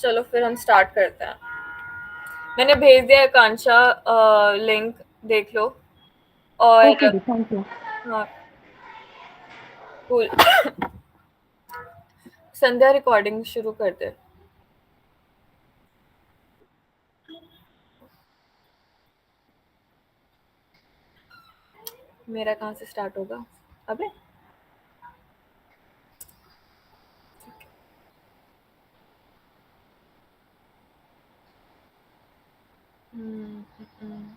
चलो फिर हम स्टार्ट करते हैं। मैंने भेज दिया है कांशा, लिंक देख लो। और ओके दी, थैंक यू। हाँ, कूल। संध्या रिकॉर्डिंग शुरू कर दे। मेरा कहाँ से स्टार्ट होगा? अबे हम्म, हम्म,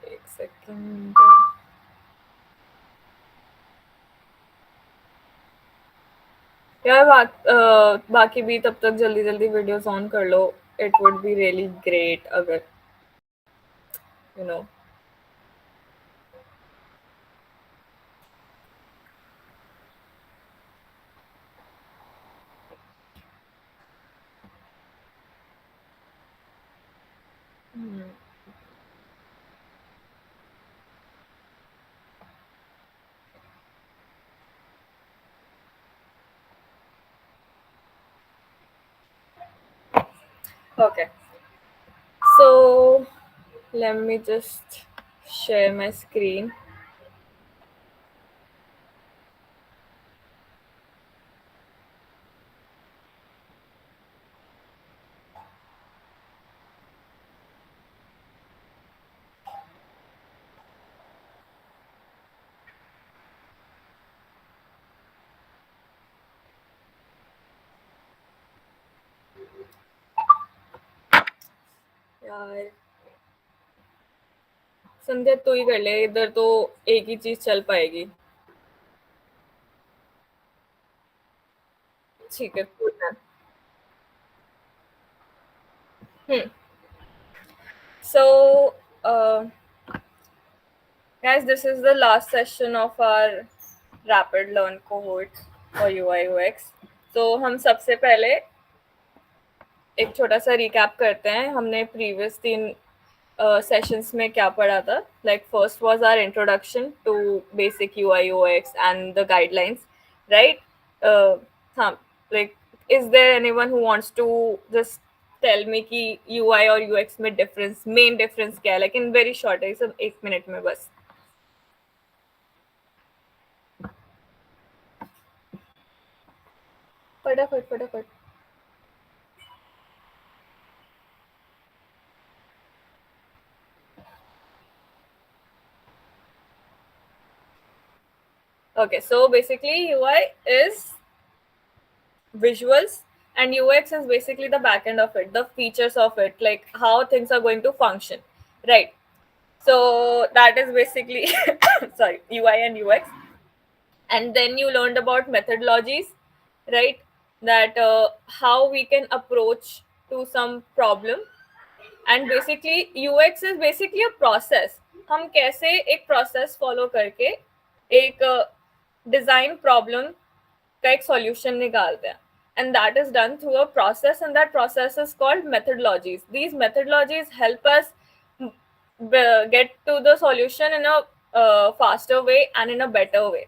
एक सेकंड। यार बाकी भी तब तक जल्दी जल्दी वीडियोस ऑन कर लो। It would be really great अगर you know. Okay, so let me just share my screen. यार संध्या तू ही कर ले, इधर तो एक ही चीज चल पाएगी। ठीक है, cool है। हम्म। So, guys, this is the last session of our rapid learn cohort for UI UX. So हम सबसे पहले एक छोटा सा रिकैप करते हैं। हमने प्रीवियस 3 सेशंस में क्या पढ़ा था। Like first was our introduction to basic UI UX and the guidelines, right? हाँ, like is there anyone who wants to just tell me कि यूआई और यूएक्स में डिफरेंस, मेन डिफरेंस क्या है? लाइक इन वेरी शॉर्ट, है सब 1 minute में बस। फटाफट फटाफट। Okay, so basically UI is visuals and UX is basically the back end of it, the features of it, like how things are going to function, right? So that is basically sorry, UI and UX. And then you learned about methodologies, right? That how we can approach to some problem. And basically UX is basically a process. हम कैसे एक process follow करके एक design problem का एक solution निकालते हैं, and that is done through a process, and that process is called methodologies. These methodologies help us get to the solution in a faster way and in a better way.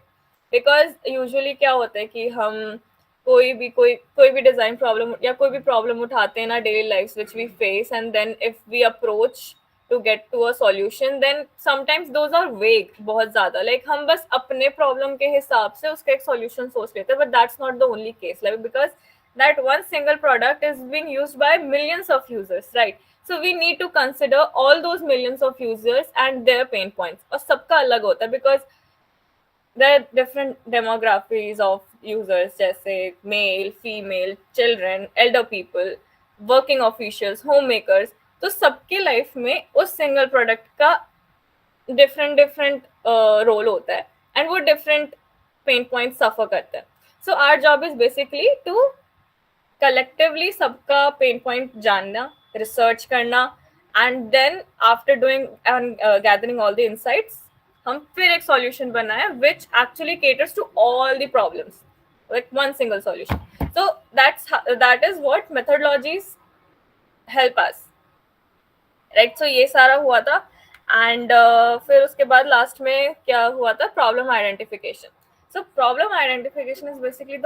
Because usually क्या होता है कि हम कोई भी design problem या कोई भी प्रॉब्लम उठाते हैं ना daily life which we face, and then if we approach to get to a solution, then sometimes those are vague बहुत ज्यादा। लाइक हम बस अपने प्रॉब्लम के हिसाब से उसका एक सॉल्यूशन सोच लेते हैं, but that's not the only case, like because that one single product is being used by millions of users, right? So we need to consider all those millions of users and their pain points. और सबका अलग होता है because there are different demographies of users, जैसे male, female, children, elder people, working officials, homemakers. तो सबके life में उस सिंगल प्रोडक्ट का डिफरेंट डिफरेंट रोल होता है, एंड वो डिफरेंट पेन पॉइंट सफर करते हैं। So our job is basically to collectively सबका पेन पॉइंट जानना, रिसर्च करना, and then after doing and gathering all the insights, हम फिर एक सॉल्यूशन बनाए which actually caters to all the problems. like one single solution. So that is what methodologies help us, right. So ये सारा हुआ था. And फिर उसके बाद लास्ट में क्या हुआ था, problem identification. So problem identification is basically the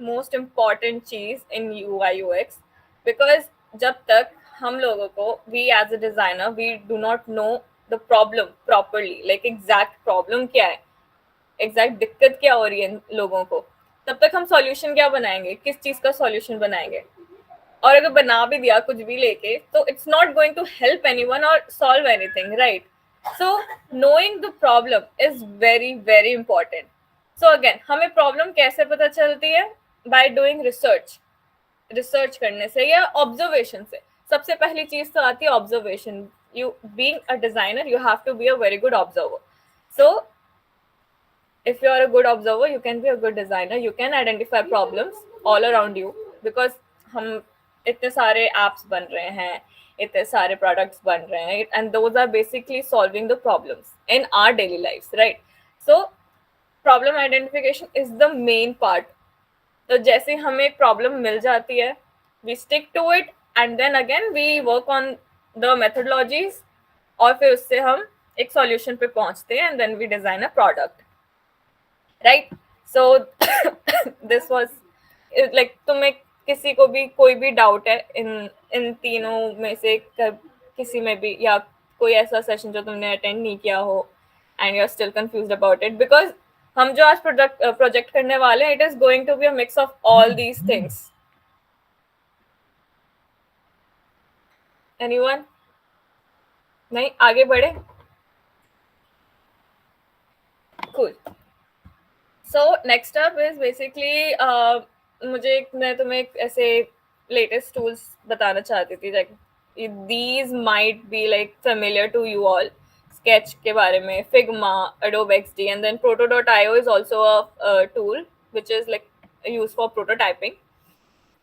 most important चीज इन UI/UX, बिकॉज जब तक हम लोगों को, we as a designer, we do not know the problem properly, like exact problem क्या है, एग्जैक्ट दिक्कत क्या हो रही है लोगों को, तब तक हम सॉल्यूशन क्या बनाएंगे, किस चीज का सॉल्यूशन बनाएंगे. और अगर बना भी दिया कुछ भी लेके, तो it's not going to help anyone और solve anything, right. So knowing the problem is very very important. So again, हमें प्रॉब्लम कैसे पता चलती है, बाय डूइंग रिसर्च करने से या ऑब्जर्वेशन से. सबसे पहली चीज तो आती है observation. You being a designer, you have to be a very good observer. So if you are a good observer, you can be a good designer. You can identify problems all around you, because हम इतने सारे apps बन रहे हैं, इतने सारे products बन रहे हैं, and those are basically solving the problems in our daily lives, right? So problem identification is the main part. तो जैसे हमें एक problem मिल जाती है, we stick to it, and then again we work on the methodologies, और फिर उससे हम एक solution पे पहुंचते हैं, and then we design a product. Right. So this was like, तुम्हें किसी को भी कोई भी डाउट है इन तीनों में से किसी में भी, या कोई ऐसा सेशन जो तुमने अटेंड नहीं किया हो and you are still confused about it, because हम जो आज प्रोजेक्ट करने वाले हैं, it is going to be a mix of all these things. Anyone? नहीं, आगे बढ़े. Cool. So next up is basically, मैं तुम्हें ऐसे लेटेस्ट टूल्स बताना चाहती थी. Like these might be like familiar to you all. Sketch के बारे में, Figma, Adobe XD, and then proto.io is also a tool which is like used for prototyping.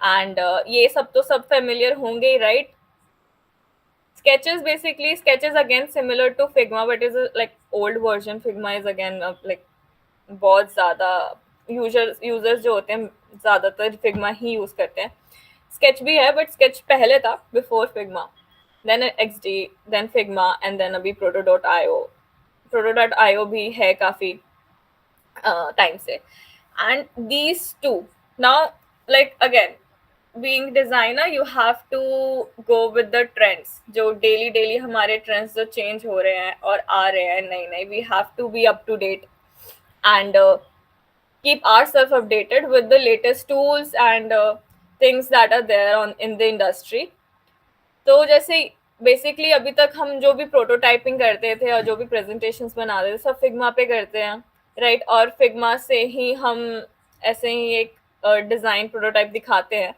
And ये सब तो सब familiar होंगे ही, right? Sketches again similar to Figma, but is a like old version. Figma is again like बहुत ज़्यादा users जो होते हैं ज़्यादातर फिग्मा ही यूज़ करते हैं. स्केच भी है, बट स्केच पहले था, before Figma, then XD, then Figma, and then अभी proto.io भी है काफ़ी टाइम से. And these two now, like again, being designer, you have to go with the trends. जो डेली हमारे ट्रेंड्स जो चेंज हो रहे हैं और आ रहे हैं नई नई, we have to be up to date and keep ourselves updated with the latest tools and things that are there in the industry. तो जैसे बेसिकली अभी तक हम जो भी प्रोटोटाइपिंग करते थे और जो भी प्रेजेंटेशंस बनाते थे, सब फिग्मा पे करते हैं, राइट. और फिग्मा से ही हम ऐसे ही एक डिज़ाइन प्रोटोटाइप दिखाते हैं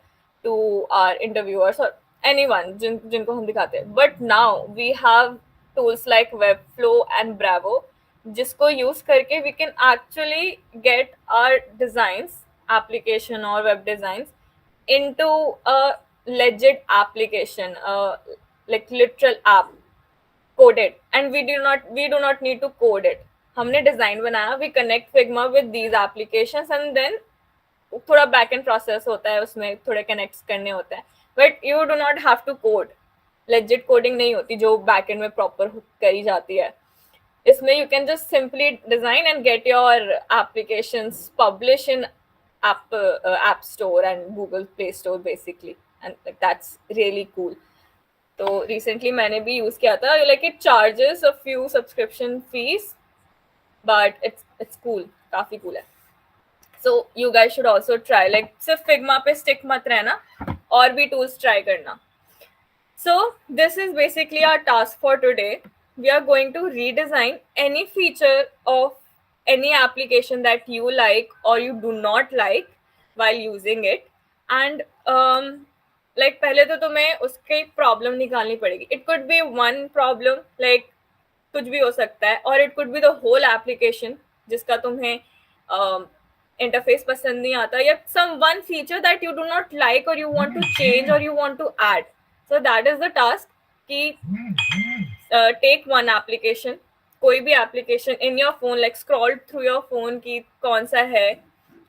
टू आवर इंटरव्यूअर्स और एनीवन जिनको हम दिखाते हैं. But now we have tools like Webflow and Bravo, जिसको यूज करके we can actually get our designs, application और web designs into a legit application, like literal app, coded, and we do not need to code it. हमने design बनाया, we connect Figma with these applications, and then थोड़ा back end process होता है, उसमें थोड़े connect करने होते हैं, but you do not have to code. Legit coding नहीं होती जो बैक एंड में प्रॉपर करी जाती है. इसमें you can just simply design and get your applications published in app store and Google Play Store basically, and like, that's really cool. तो recently मैंने भी use किया था. Like it charges a few subscription fees, but it's cool, काफी cool है. So you guys should also try. Like सिर्फ Figma पे stick मत रहना, और भी tools try करना. So this is basically our task for today. We are going to redesign any feature of any application that you like or you do not like while using it. And like पहले तो तुम्हें उसकी problem निकालनी पड़ेगी. It could be one problem, like कुछ भी हो सकता है, और it could be the whole application जिसका तुम्हें इंटरफेस पसंद नहीं आता, या some one feature that you do not like or you want to change or you want to add. So that is the task कि take one application, कोई भी application in your phone, like scroll through your phone कि कौन सा है,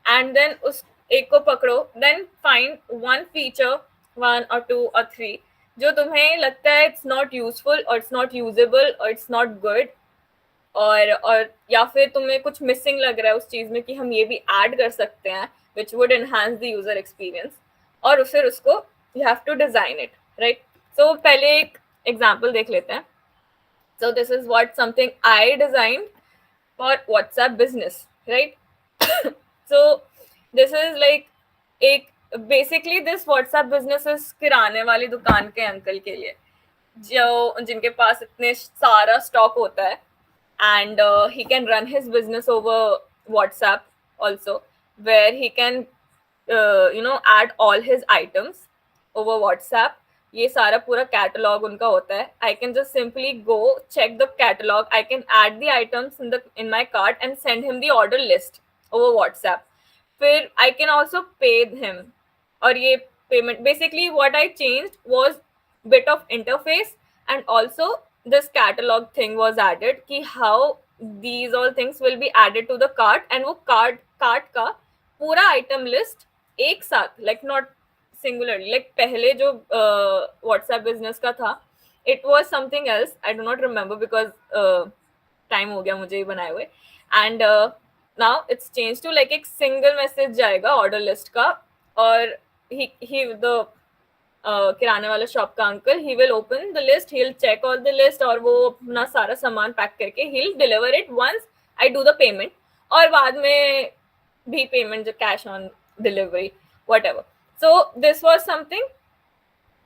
and then उस एक को पकड़ो, then find one feature, one और टू और थ्री, जो तुम्हें लगता है इट्स नॉट यूजफुल और इट्स नॉट यूजेबल और इट्स नॉट गुड, और या फिर तुम्हें कुछ मिसिंग लग रहा है उस चीज में कि हम ये भी ऐड कर सकते हैं which would enhance the user experience, और फिर उसको you have to design it, right? So पहले एक एग्जांपल देख लेते हैं. So this is what something I designed for WhatsApp business, right? So this is like एक basically this WhatsApp business is किराने वाली दुकान के अंकल के लिए, जो जिनके पास इतने सारा स्टॉक होता है, and he can run his business over WhatsApp also, where he can add all his items over WhatsApp. ये सारा पूरा कैटलॉग उनका होता है. I can just simply go check the catalogue, I can add the items in my cart and send him the order list over WhatsApp. फिर I can also pay him, और ये payment basically what I changed was bit of interface, and also this catalog thing was added कि how these all things will be added to the cart, and वो cart का पूरा item list एक साथ, like not singularly, like पहले जो WhatsApp business का था, it was something else, I do not remember because time हो गया मुझे ये बनाए हुए, and now it's changed to like एक single message जाएगा order list का, और he the किराने वाला शॉप का uncle, he will open the list, he will check all the list, और वो अपना सारा सामान पैक करके he will deliver it once I do the payment, और बाद में भी पेमेंट जो cash on delivery whatever. So this was something,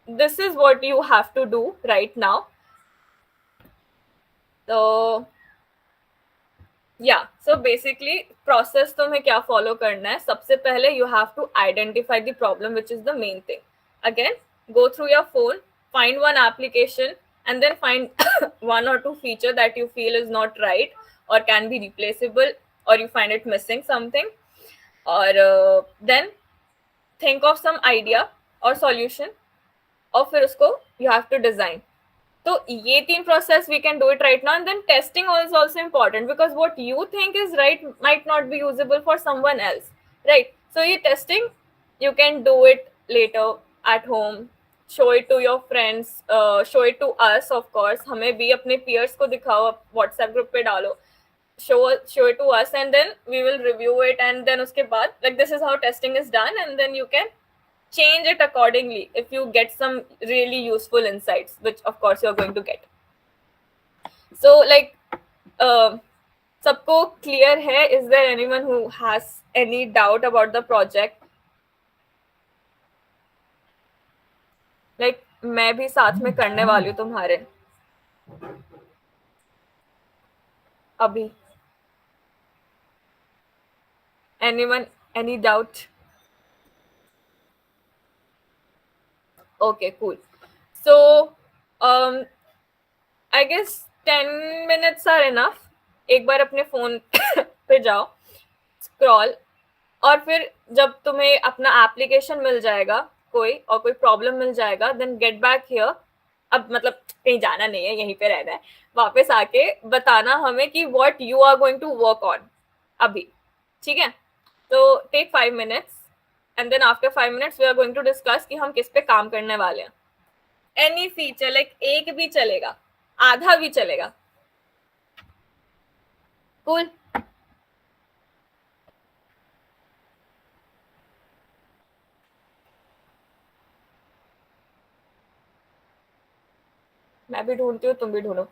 this is what you have to do right now. तो या सो बेसिकली प्रोसेस तुम्हें क्या follow करना है, सबसे पहले you have to identify the problem which is the main thing. Again, go through your phone, find one application, and then find one or two feature that you feel is not right or can be replaceable, or you find it missing something, or then think of some idea or solution, और फिर उसको you have to design. तो ये तीन process we can do it right now, and then testing is also important because what you think is right might not be usable for someone else, right? So ये testing you can do it later at home, show it to your friends, show it to us of course, हमें भी अपने peers को दिखाओ, WhatsApp group पे डालो, show it to us, and then we will review it, and then उसके बाद like this is how testing is done, and then you can change it accordingly if you get some really useful insights, which of course you're going to get. So like सबको clear है? Is there anyone who has any doubt about the project? Like मैं भी साथ में करने वाली हूँ तुम्हारे अभी. Anyone, any doubt? Okay, cool. So I guess 10 minutes are enough. एक बार अपने फोन पे जाओ, स्क्रॉल, और फिर जब तुम्हें अपना एप्लीकेशन मिल जाएगा कोई, और कोई प्रॉब्लम मिल जाएगा, देन गेट बैक हियर. अब मतलब कहीं जाना नहीं है, यहीं पे रहना है. वापस आके बताना हमें कि what you are going to work on अभी, ठीक है? तो take 5 minutes, and then after 5 minutes we are going to discuss कि हम किस पे काम करने वाले हैं. एनी फीचर, लाइक एक भी चलेगा, आधा भी चलेगा. कूल. मैं भी ढूंढती हूँ, तुम भी ढूंढो.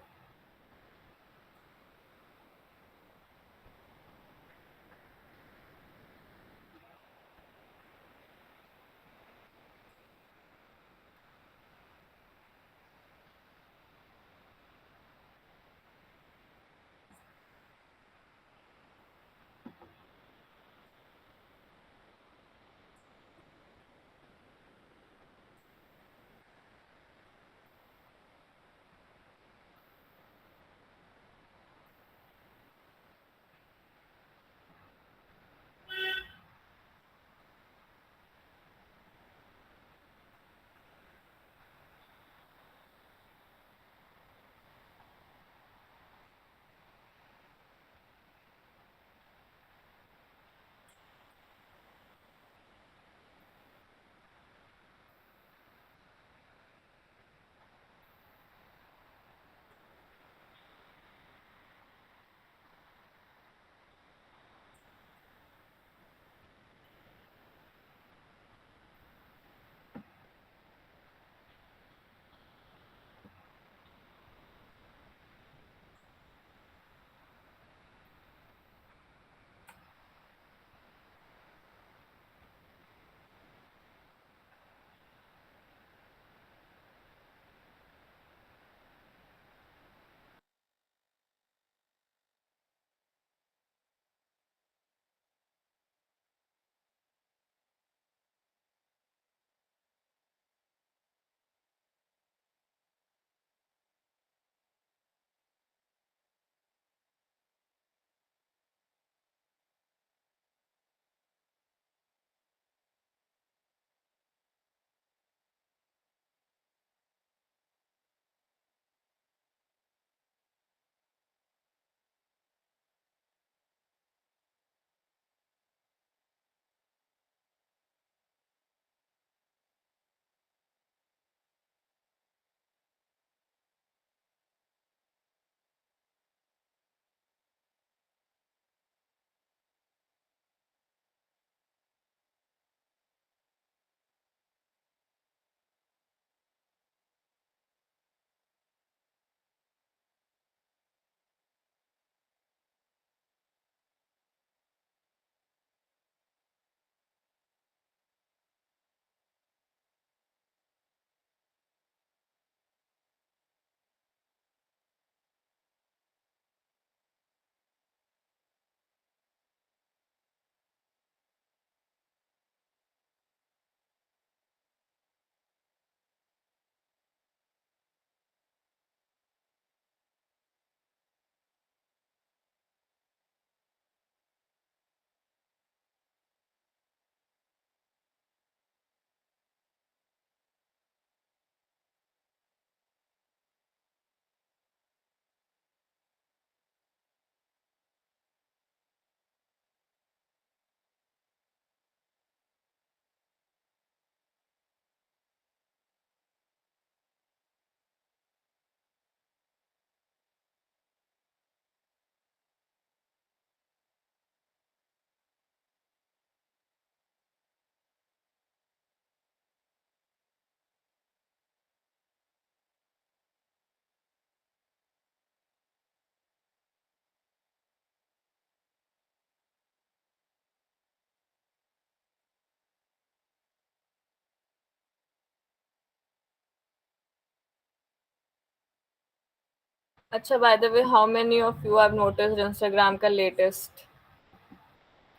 अच्छा, by the way, how many of you have noticed Instagram का लेटेस्ट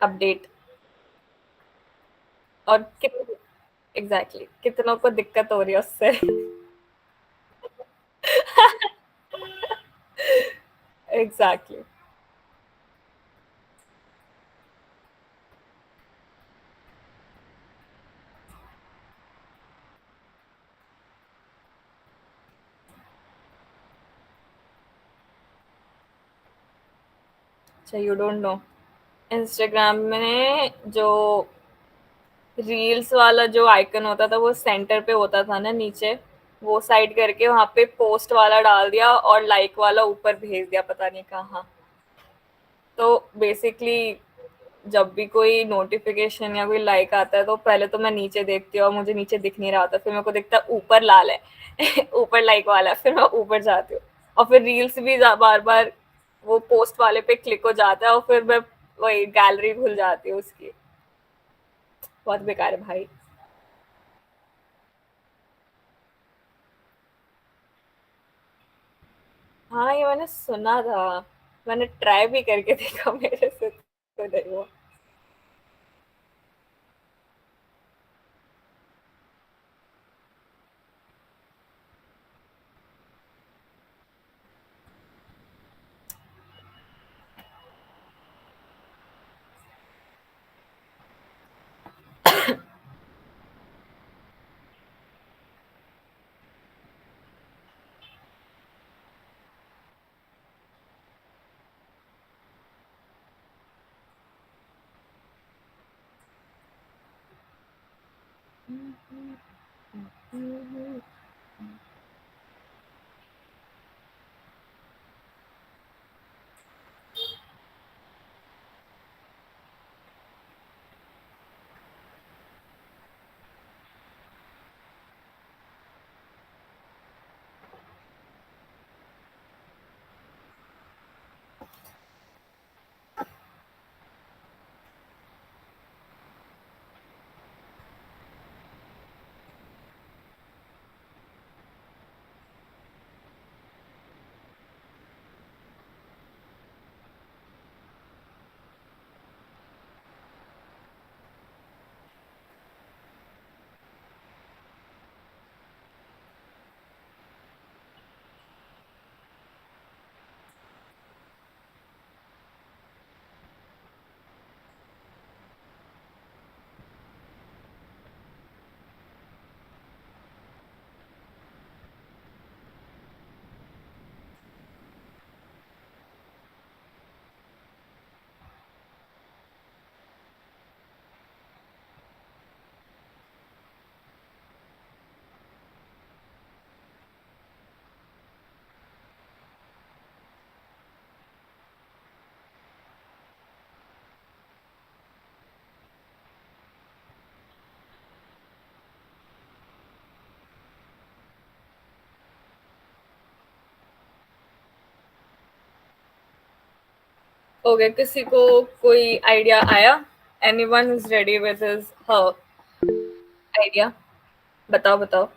अपडेट? और कितने, एग्जैक्टली कितनों को दिक्कत हो रही है उससे? एग्जैक्टली। अच्छा, यू डोंट नो? इंस्टाग्राम में जो रील्स वाला जो आइकन होता था वो सेंटर पे होता था ना नीचे, वो साइड करके वहां पे पोस्ट वाला डाल दिया और लाइक वाला ऊपर भेज दिया पता नहीं कहाँ। तो बेसिकली जब भी कोई नोटिफिकेशन या कोई लाइक आता है तो पहले तो मैं नीचे देखती हूँ और मुझे नीचे दिख नहीं रहा होता, फिर मेरे को दिखता है ऊपर लाल है ऊपर लाइक वाला है, फिर मैं ऊपर जाती हूँ और फिर रील्स भी बार बार वो पोस्ट वाले पे क्लिक हो जाता है और फिर मैं वही गैलरी भूल जाती हूँ उसकी। बहुत बेकार है भाई। हाँ, ये मैंने सुना था, मैंने ट्राई भी करके देखा, मेरे से तो नहीं हुआ। ओके, किसी को कोई आइडिया आया? Anyone is ready with his her idea? बताओ बताओ।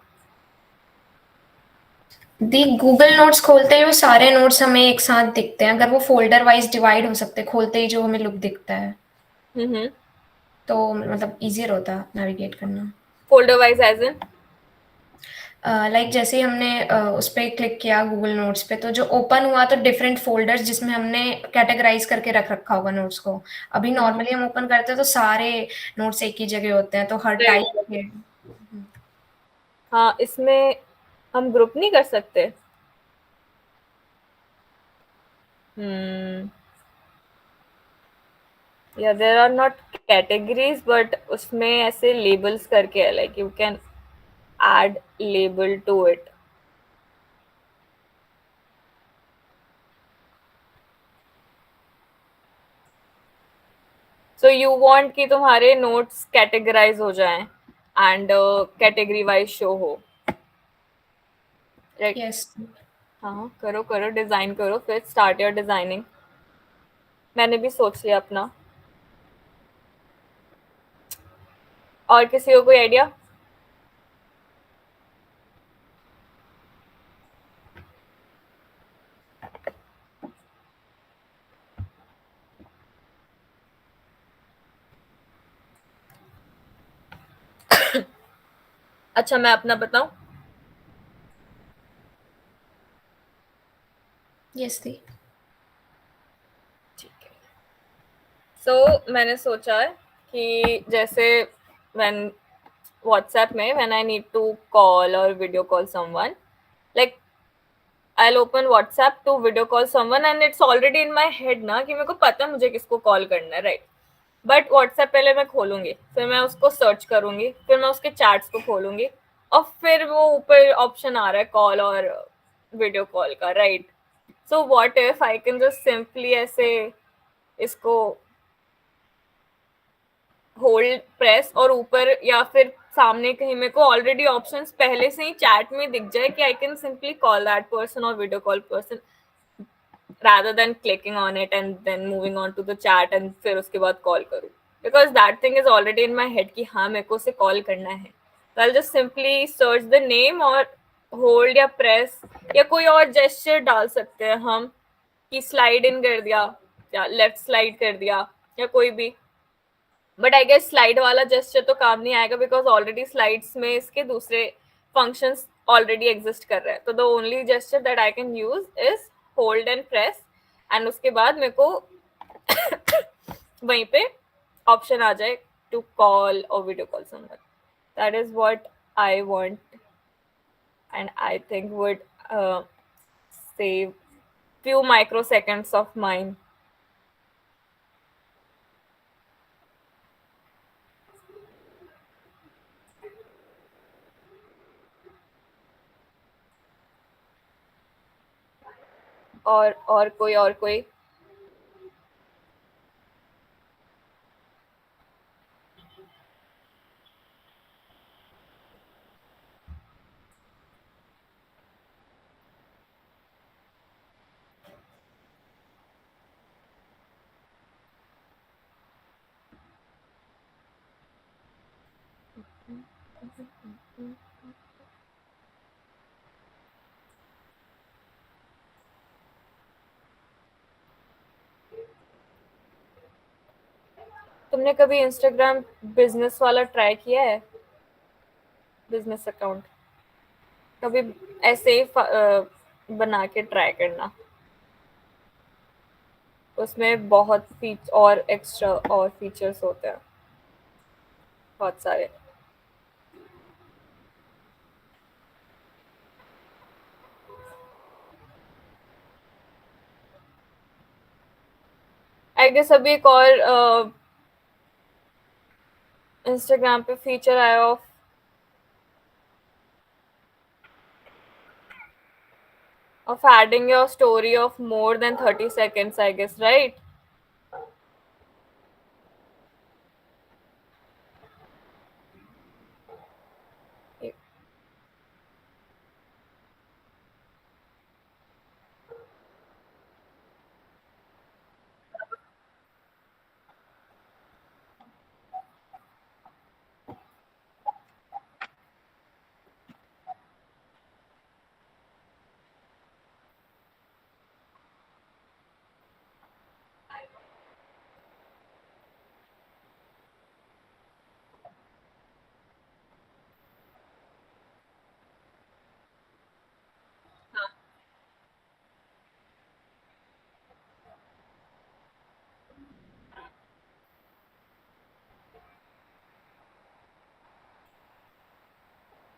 दी गूगल नोट्स खोलते ही वो सारे नोट्स हमें एक साथ दिखते हैं। अगर वो फोल्डर वाइज डिवाइड हो सकते हैं खोलते ही जो हमें लुक दिखता है, हम्म। तो मतलब इजियर होता नेविगेट करना। Folder wise as in? Like जैसे ही हमने उस पर क्लिक किया गूगल नोट्स पे, तो जो ओपन हुआ तो डिफरेंट फोल्डर्स जिसमें हमने कैटेगराइज करके रख रखा होगा नोट्स को। अभी नॉर्मली हम ओपन करते हैं तो सारे नोट्स एक ही जगह होते हैं, तो हर टाइप राइट। के। हाँ, इसमें हम ग्रुप नहीं कर सकते? हम्म। या there are not categories but उसमें ऐसे लेबल्स करके है, like you can add label to it. So you want कि तुम्हारे notes categorize हो जाएं and category wise show हो, right? यस। हाँ हाँ, करो करो, डिजाइन करो, फिर start your designing. मैंने भी सोच लिया अपना। और किसी को कोई आइडिया? अच्छा, मैं अपना बताऊं? यस दी। ठीक है। सो मैंने सोचा है कि जैसे व्हेन व्हाट्सएप में when I need to call और video call someone, like I'll open WhatsApp to video call someone and it's already in my head ना कि मेरे को पता है मुझे किसको कॉल करना है, राइट? बट व्हाट्सएप पहले मैं खोलूंगी, फिर मैं उसको सर्च करूंगी, फिर मैं उसके चैट्स को खोलूंगी, और फिर वो ऊपर ऑप्शन आ रहा है कॉल और वीडियो कॉल का, right? So what if I can just simply ऐसे इसको होल्ड प्रेस और ऊपर या फिर सामने कहीं मेरे को ऑलरेडी ऑप्शंस पहले से ही चैट में दिख जाए कि I can simply call that person और video call person rather than clicking on it and then moving on to the chat and फिर उसके बाद कॉल करूँ, because that thing is already in my head कि हाँ मेरे को उसे कॉल करना है. So I'll just simply search the name और hold या press या कोई और gesture डाल सकते हैं हम कि slide in कर दिया या left slide कर दिया या कोई भी. बट आई गेस स्लाइड वाला जेस्चर तो काम नहीं आएगा बिकॉज ऑलरेडी स्लाइड्स में इसके दूसरे फंक्शंस ऑलरेडी एग्जिस्ट कर रहे हैं. तो the only gesture that I can use is hold and press, and उसके बाद मेरे को वहीं पे ऑप्शन आ जाए टू कॉल और video call someone. That is what I want and I think would save few microseconds of mine. और कोई तुमने कभी इंस्टाग्राम बिजनेस वाला ट्राई किया है? बिजनेस अकाउंट कभी ऐसे ही बना के ट्राई करना. उसमें बहुत फीच और एक्स्ट्रा और फीचर्स होते हैं, बहुत सारे. आई गेस अभी एक और इंस्टाग्राम पे फीचर आया of adding your story of more than 30 seconds, I guess, right?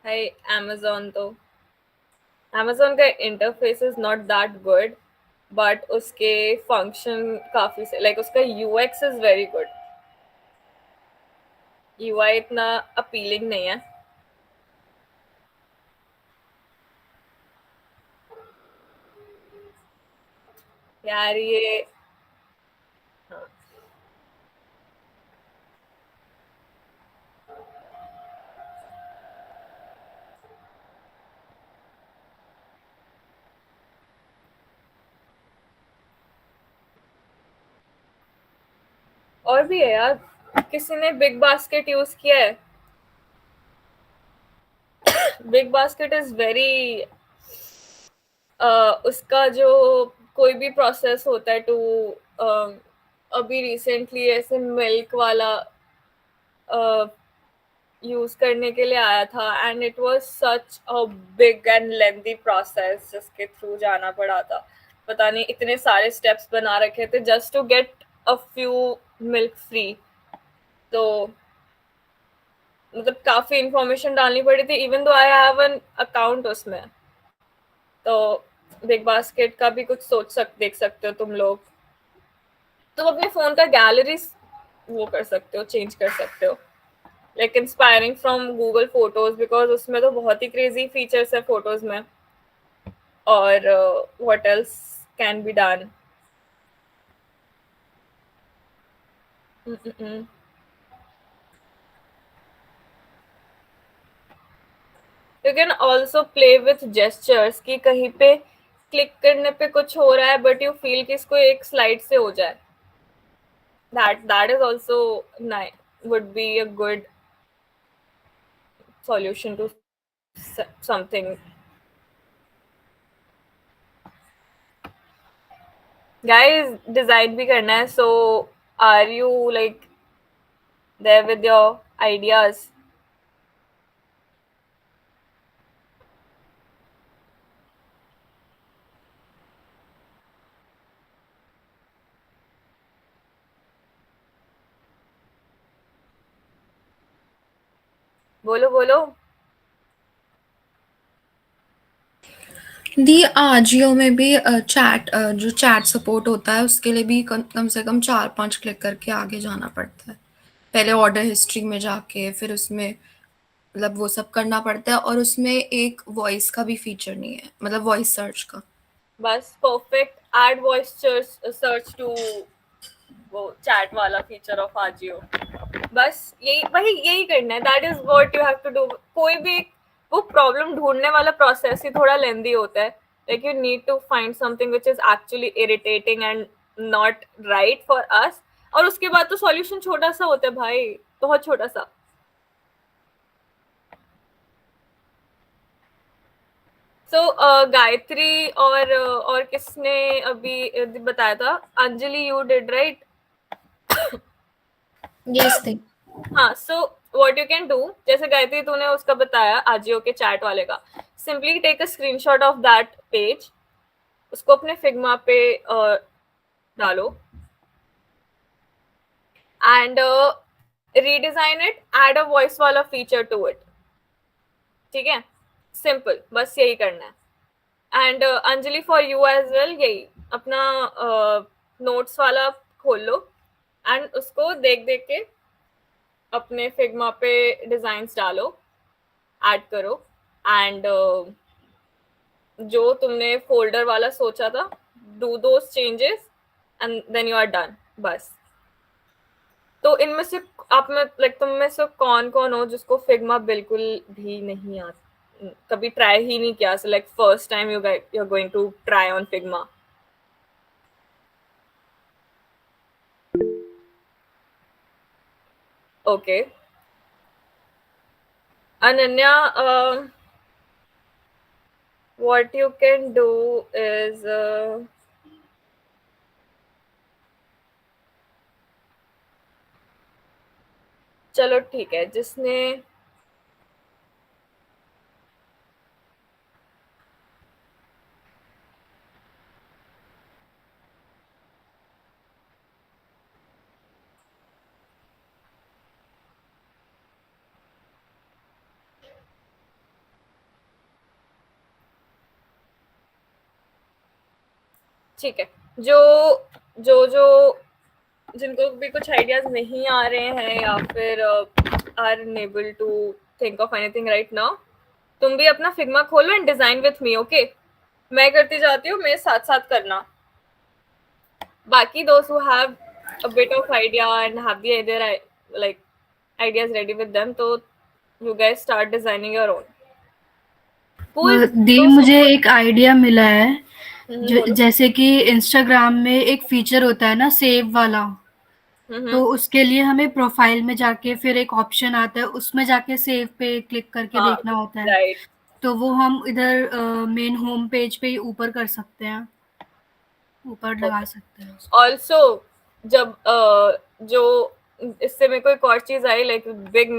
भाई amazon तो amazon का interface is not that good, but उसके फंक्शन काफी से लाइक उसका UX is very good. UI इतना अपीलिंग नहीं है. यार ये हाँ. और भी है यार, किसी ने बिग बास्केट यूज किया है? बिग बास्केट इज वेरी उसका जो कोई भी प्रोसेस होता है टू अभी रिसेंटली ऐसे मिल्क वाला यूज करने के लिए आया था and it was such a big and lengthy process जिसके थ्रू जाना पड़ा था. पता नहीं इतने सारे स्टेप्स बना रखे थे just to get a few milk free. तो मतलब काफी इंफॉर्मेशन डालनी पड़ी थी even though I have an account उसमें. तो बिग बास्केट का भी कुछ देख सकते हो तुम लोग. तुम अपने फोन का गैलरी वो कर सकते हो, चेंज कर सकते हो, like inspiring from Google photos because उसमें तो बहुत ही क्रेजी फीचर्स है फोटोज में. और what else can be done. You can also play with gestures कि कहीं पे क्लिक करने पे कुछ हो रहा है बट यू फील कि इसको एक स्लाइड से हो जाए. That is also nice, would be a good solution to something. Guys, design भी करना है, so are you like there with your ideas? बोलो बोलो. दी आजियो में भी चैट जो चैट सपोर्ट होता है उसके लिए भी कम से कम 4-5 क्लिक करके आगे जाना पड़ता है. पहले ऑर्डर हिस्ट्री में जाके फिर उसमें मतलब वो सब करना पड़ता है और उसमें एक वॉइस का भी फीचर नहीं है, मतलब वॉइस सर्च का. बस perfect add voice search to वो चैट वाला फीचर ऑफ आजियो. बस यही करना है. That is what you have to do. कोई भी वो प्रॉब्लम ढूंढने वाला प्रोसेस ही थोड़ा लेंदी होता है. Like you need to find something which is actually irritating and not right for us. और उसके बाद तो सॉल्यूशन छोटा सा होता है भाई, बहुत छोटा सा. सो गायत्री और किसने अभी बताया था? Anjali, you did right? Yes थी. हाँ, so what you can do, जैसे गायत्री तूने उसका बताया आजियो के चैट वाले का, simply take a screenshot of that page, उसको अपने फिग्मा पे डालो and redesign it, add a voice वाला फीचर टू इट. ठीक है, सिंपल, बस यही करना है. And Anjali for you as well, यही अपना नोट्स वाला खोल लो एंड उसको देख देख के अपने फिग्मा पे डिजाइन्स डालो, ऐड करो एंड जो तुमने फोल्डर वाला सोचा था, do those changes and then you are done. बस. तो इनमें से आप में लाइक तुम में से कौन कौन हो जिसको फिग्मा बिल्कुल भी नहीं आता, कभी ट्राई ही नहीं किया, so like first time you are going to try on Figma? Okay Ananya, what you can do is चलो ठीक है, जिसने ठीक है, जो जो जो जिनको भी कुछ आइडियाज नहीं आ रहे हैं या फिर are unable to think of anything right now, तुम भी अपना फिग्मा खोलो and design with me. Okay, मैं करती जाती हूँ, मेरे साथ साथ करना. बाकी दोस्त who have a bit of idea and have the idea like ideas ready with them, तो you guys start designing your own. दी मुझे एक आइडिया मिला है. बोलो. जैसे कि इंस्टाग्राम में एक फीचर होता है ना सेव वाला, तो उसके लिए हमें प्रोफाइल में जाके फिर एक ऑप्शन आता है, उसमें जाके सेव पे क्लिक करके हाँ, देखना होता है. राइट. तो वो हम इधर मेन होम पेज पे ही ऊपर कर सकते हैं, ऊपर लगा सकते हैं उसको. ऑल्सो जब जो इससे मेरे को एक और चीज आई, like big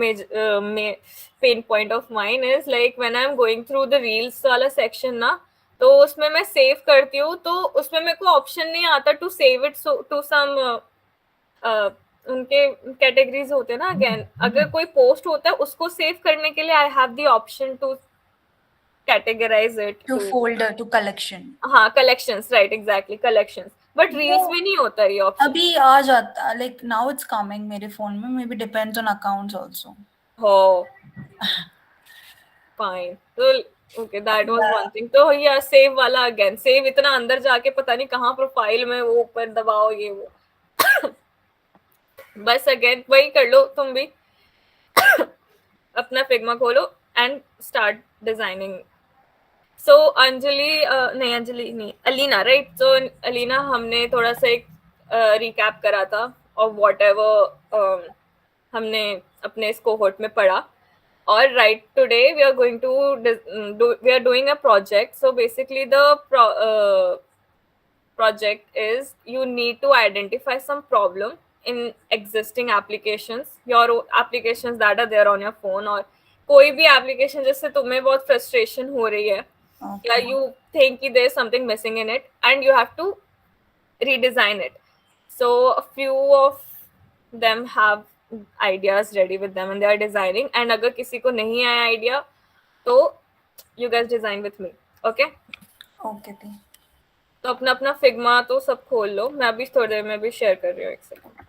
pain point of mine is like when I am going through the reels वाला सेक्शन ना, तो उसमें मैं सेव करती हूँ, तो उसमें मेरे को ऑप्शन नहीं आता to save it to some, उनके कैटेगरीज होते हैं ना, अगेन अगर कोई पोस्ट होता है उसको सेव करने के लिए I have the option to categorize it to folder, to collection. हाँ, collections, right, exactly, collections, but reels में नहीं होता ये ऑप्शन। अभी आ जाता, लाइक नाउ इट्स कमिंग मेरे फोन में, maybe depends on accounts also. हो फाइन, तो okay, that was one thing. तो या सेव वाला, अगेन सेव इतना अंदर जाके पता नहीं कहाँ प्रोफाइल में, वो ऊपर दबाओ ये वो बस अगेन वही कर लो तुम भी अपना फिग्मा खोलो एंड स्टार्ट डिजाइनिंग। सो अंजलि नहीं, अंजलि नहीं, अलीना, राइट? सो अलीना, हमने थोड़ा सा एक रिकैप करा था और वॉट एवर हमने अपने इस कोहोर्ट में पढ़ा, और right, today we are going to we are doing a project. So basically the project is you need to identify some problem in existing applications, your applications that are there on your phone, और कोई भी application जिससे तुम्हें बहुत frustration हो रही है, या you think कि there is something missing in it and you have to redesign it. So a few of them have ideas ready with them and they are designing, and अगर किसी को नहीं आया आइडिया तो you guys design with me, okay? Okay दी। तो अपना अपना फिग्मा तो सब खोल लो, मैं अभी थोड़ी देर में भी शेयर कर रही हूँ, एक सेकंड।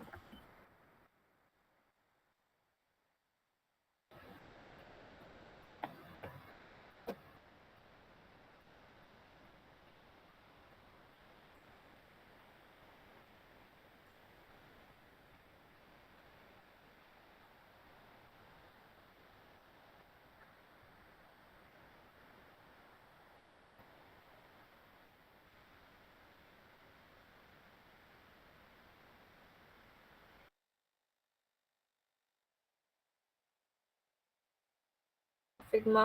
फिग्मा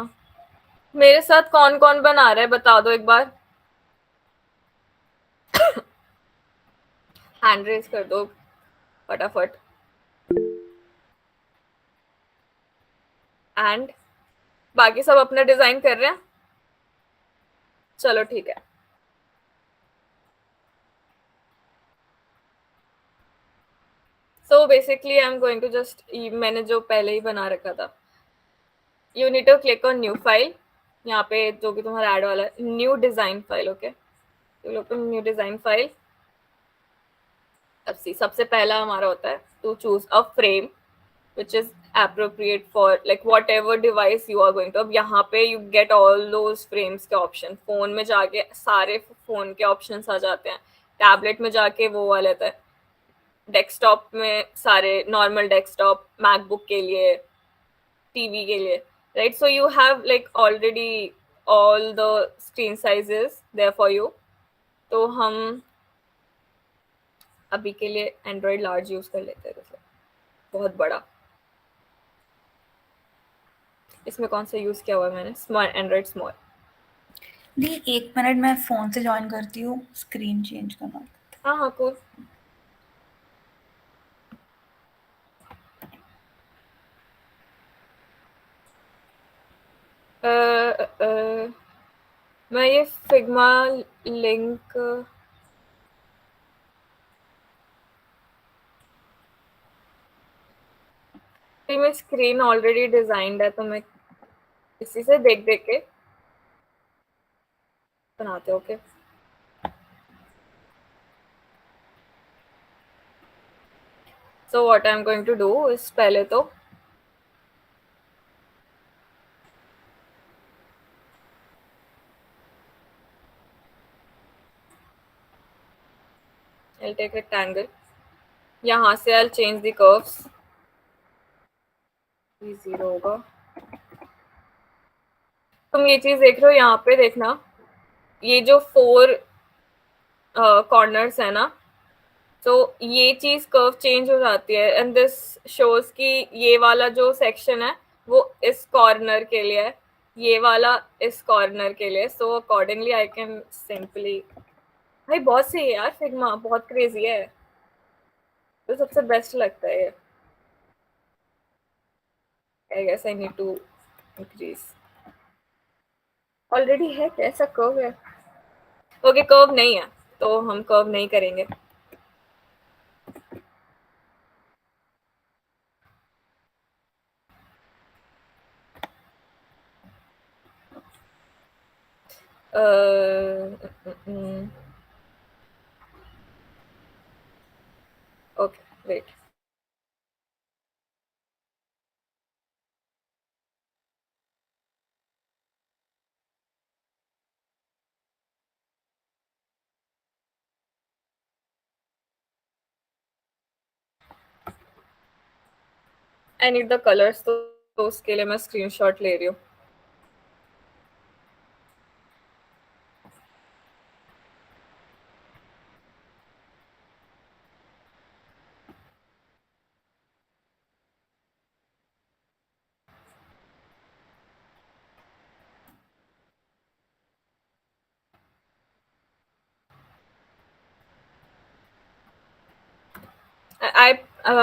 मेरे साथ कौन कौन बना रहा है बता दो एक बार, हैंड रेज कर दो फटाफट। एंड बाकी सब अपना डिजाइन कर रहे हैं, चलो ठीक है। So basically I am going to just, मैंने जो पहले ही बना रखा था, you need to click on new file, यहाँ पे जो भी तुम्हारा ऐड वाला है, new design file, okay, new design file. अब सी, सबसे पहला हमारा होता है to choose a frame which is appropriate for like whatever device you are going to। अब यहाँ पे you get all those frames के option, फोन में जाके सारे फोन के options आ जाते हैं, टैबलेट में जाके वो वाला रहता है, डेस्कटॉप में सारे नॉर्मल डेस्कटॉप, मैकबुक के लिए, टीवी के लिए, right? So you have like already all the screen sizes there for you। तो हम अभी के लिए एंड्रॉइड लार्ज यूज कर लेते हैं, बहुत बड़ा। इसमें कौन सा यूज किया हुआ है मैंने? Small, Android small. दी 1 मिनट, मैं फोन से ज्वाइन करती हूँ, स्क्रीन चेंज करना। हाँ हाँ, कूल। मैं ये फिग्मा लिंक में स्क्रीन ऑलरेडी डिजाइंड है, तो मैं इसी से देख देख के बनाते, okay? So what I am going to do is, पहले तो I'll take rectangle, यहाँ से I'll change the curves, 0 होगा। तुम ये चीज देख रहे हो, यहाँ पे देखना, ये जो 4 कॉर्नर्स है ना, तो ये चीज कर्व चेंज हो जाती है, एंड दिस शोज कि ये वाला जो सेक्शन है वो इस कॉर्नर के लिए है, ये वाला इस कॉर्नर के लिए। So accordingly I can simply, भाई बहुत सही है यार, फिग्मा बहुत क्रेजी है, तो सबसे बेस्ट लगता है ये। I guess I need to increase. Already है, कैसा कर्व है? ओके, कर्व नहीं है तो हम कर्व नहीं करेंगे. Okay, wait. I need the colors, तो उसके लिए मैं स्क्रीनशॉट ले रही हूँ.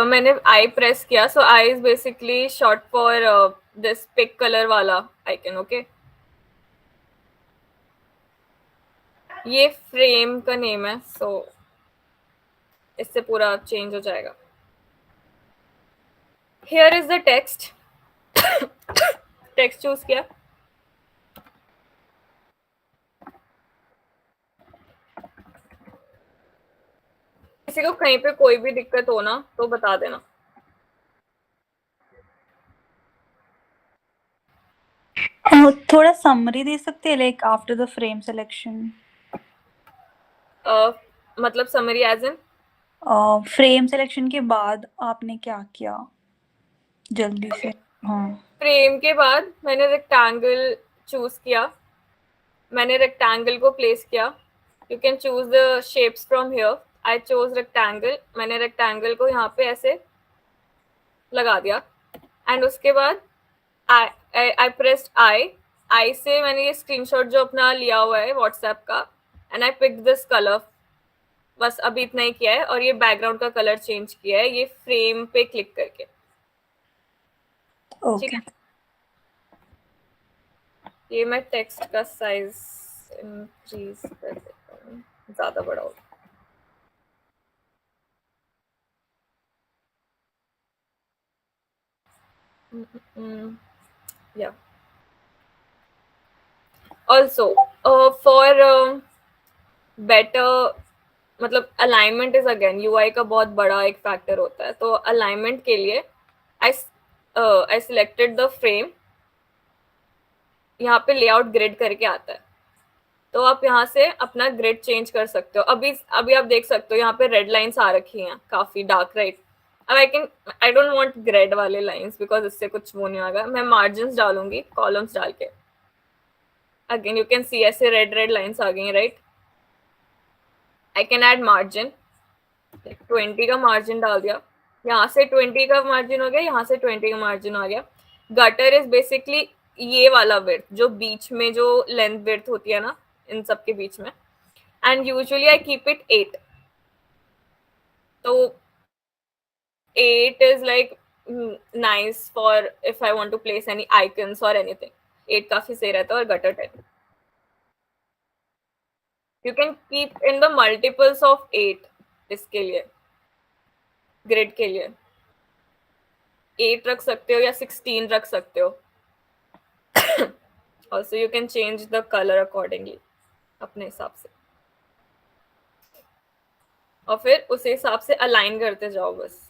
मैंने आई प्रेस किया, so I is basically short for this pick colour वाला आइकन. ओके, ये फ्रेम का नेम है, सो इससे पूरा चेंज हो जाएगा. Here is the text. Text choose किया. किसी को कहीं पे कोई भी दिक्कत हो ना तो बता देना. थोड़ा समरी दे सकते हैं, like after the frame selection. मतलब summary as in frame selection के बाद आपने क्या किया जल्दी से? हाँ, फ्रेम के बाद मैंने रेक्टेंगल चूज किया. मैंने रेक्टेंगल को प्लेस किया. You can choose the shapes from here. I chose rectangle. मैंने रेक्टेंगल को यहाँ पे ऐसे लगा दिया. एंड उसके बाद आई प्रेस्ड आई से मैंने ये स्क्रीनशॉट जो अपना लिया हुआ है व्हाट्सएप का, and I pick this colour. बस अभी इतना ही किया है. और ये बैकग्राउंड का कलर चेंज किया है ये फ्रेम पे क्लिक करके. ठीक ओके. है, ये मैं टेक्स्ट का साइज इंक्रीज कर देता हूँ, ज्यादा बड़ा होगा. Yeah. Also, for better, मतलब अलाइनमेंट इज अगेन यूआई का बहुत बड़ा एक फैक्टर होता है. तो अलाइनमेंट के लिए आई सिलेक्टेड द फ्रेम. यहाँ पे लेआउट ग्रिड करके आता है, तो आप यहाँ से अपना ग्रिड चेंज कर सकते हो. अभी आप देख सकते हो यहाँ पे रेड लाइंस आ रखी हैं काफी डार्क, राइट. अब आई डोंट वांट ग्रेड वाले लाइंस बिकॉज इससे कुछ वो नहीं आएगा. मैं मार्जिन्स डालूंगी कॉलम्स डाल के. अगेन यू कैन सी ऐसे रेड लाइंस आ गई, right. I can add margin. 20 का मार्जिन डाल दिया. यहाँ से 20 का मार्जिन हो गया, यहाँ से 20 का मार्जिन आ गया. गटर इज बेसिकली ये वाला विड्थ जो बीच में जो लेंथ विड्थ होती है ना इन सब के बीच में. And usually I keep it 8. तो 8 is like nice for if I want to place any icons or anything. 8 काफी सही रहता है. और gutter 10. You can keep in the multiples of 8 इसके लिए, grid के लिए 8 रख सकते हो या 16 रख सकते हो. Also you can change the color accordingly अपने हिसाब से, और फिर उस हिसाब से अलाइन करते जाओ बस.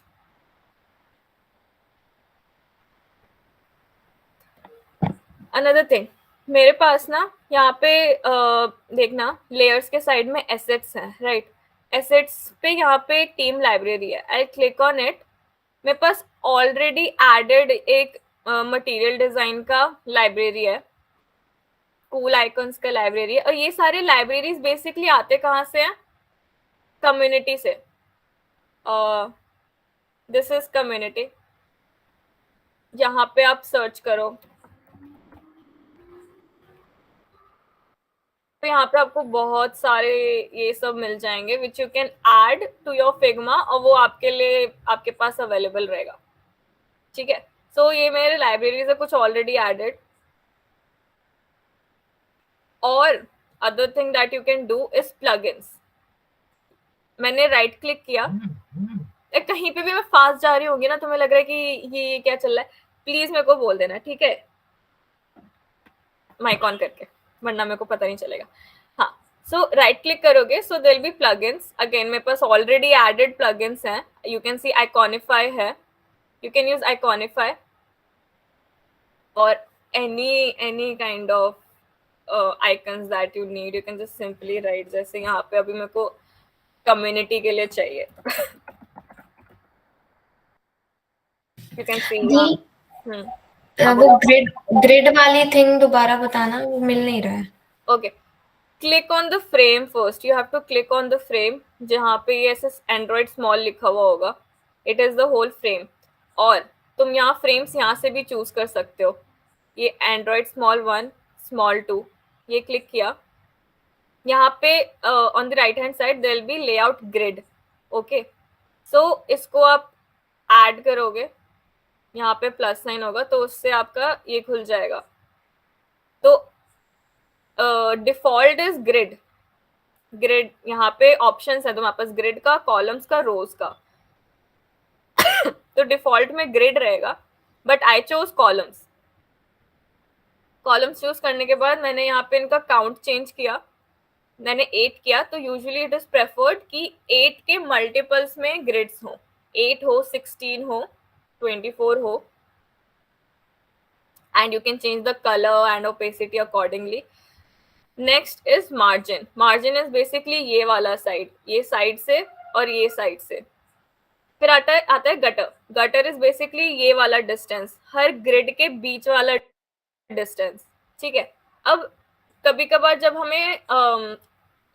अनदर थिंग, मेरे पास ना यहाँ पे देखना लेयर्स के साइड में एसेट्स हैं, राइट. एसेट्स पे यहाँ पे एक टीम लाइब्रेरी है. I click on it. मेरे पास ऑलरेडी एडेड एक मटेरियल डिजाइन का लाइब्रेरी है, कूल आइकन्स का लाइब्रेरी है. और ये सारे लाइब्रेरीज बेसिकली आते कहाँ से हैं? कम्युनिटी से. This is community. यहाँ पे आप सर्च करो तो यहाँ पे आपको बहुत सारे ये सब मिल जाएंगे which you can add to your Figma, और वो आपके लिए आपके पास अवेलेबल रहेगा. ठीक है, सो ये मेरे लाइब्रेरी से कुछ ऑलरेडी एडेड. और other thing that you can do is plugins. मैंने राइट क्लिक किया. कहीं पे भी मैं फास्ट जा रही होंगी ना, तुम्हें लग रहा है कि ये क्या चल रहा है, प्लीज मेरे को बोल देना, ठीक है, माइक ऑन करके, वरना मेरे को पता नहीं चलेगा. हाँ, सो राइट क्लिक करोगे, so there will be plugins. Again मेरे पास ऑलरेडी एडेड प्लगइन्स हैं. यू कैन सी आइकॉनिफाई है. यू कैन यूज आइकॉनिफाई और any kind of icons that you need. You can just simply write. जैसे यहाँ पे अभी मेरे को कम्युनिटी के लिए चाहिए. You can see. वो ग्रिड वाली थिंग दोबारा बताना, वो मिल नहीं रहा है. Okay. Click on the frame first. You have to click on the frame जहाँ पे ये ऐसे Android small लिखा हुआ होगा. It is the whole frame. और तुम यहाँ frames यहाँ से भी choose कर सकते हो. ये Android small 1, small 2. ये क्लिक किया. यहाँ पे on the right hand side there will be layout grid. Okay. So इसको आप add करोगे. यहाँ पे प्लस साइन होगा तो उससे आपका ये खुल जाएगा. तो डिफॉल्ट इज ग्रिड. ग्रिड यहाँ पे ऑप्शंस है तुम्हारे पास, ग्रिड का, कॉलम्स का, रोज का. तो डिफॉल्ट में ग्रिड रहेगा, but I chose columns. Columns choose करने के बाद मैंने यहाँ पे इनका काउंट चेंज किया. मैंने 8 किया. तो यूजुअली इट इज प्रेफर्ड कि 8 के मल्टीपल्स में ग्रिड्स हो. 8 हो, 16 हो, 24 हो. And you can change the color and opacity accordingly. Next is margin. Margin is basically ये वाला साइड, ये साइड से और ये साइड से. फिर आता है गटर. गटर इज बेसिकली ये वाला डिस्टेंस, हर ग्रिड के बीच वाला डिस्टेंस. ठीक है. अब कभी कभार जब हमें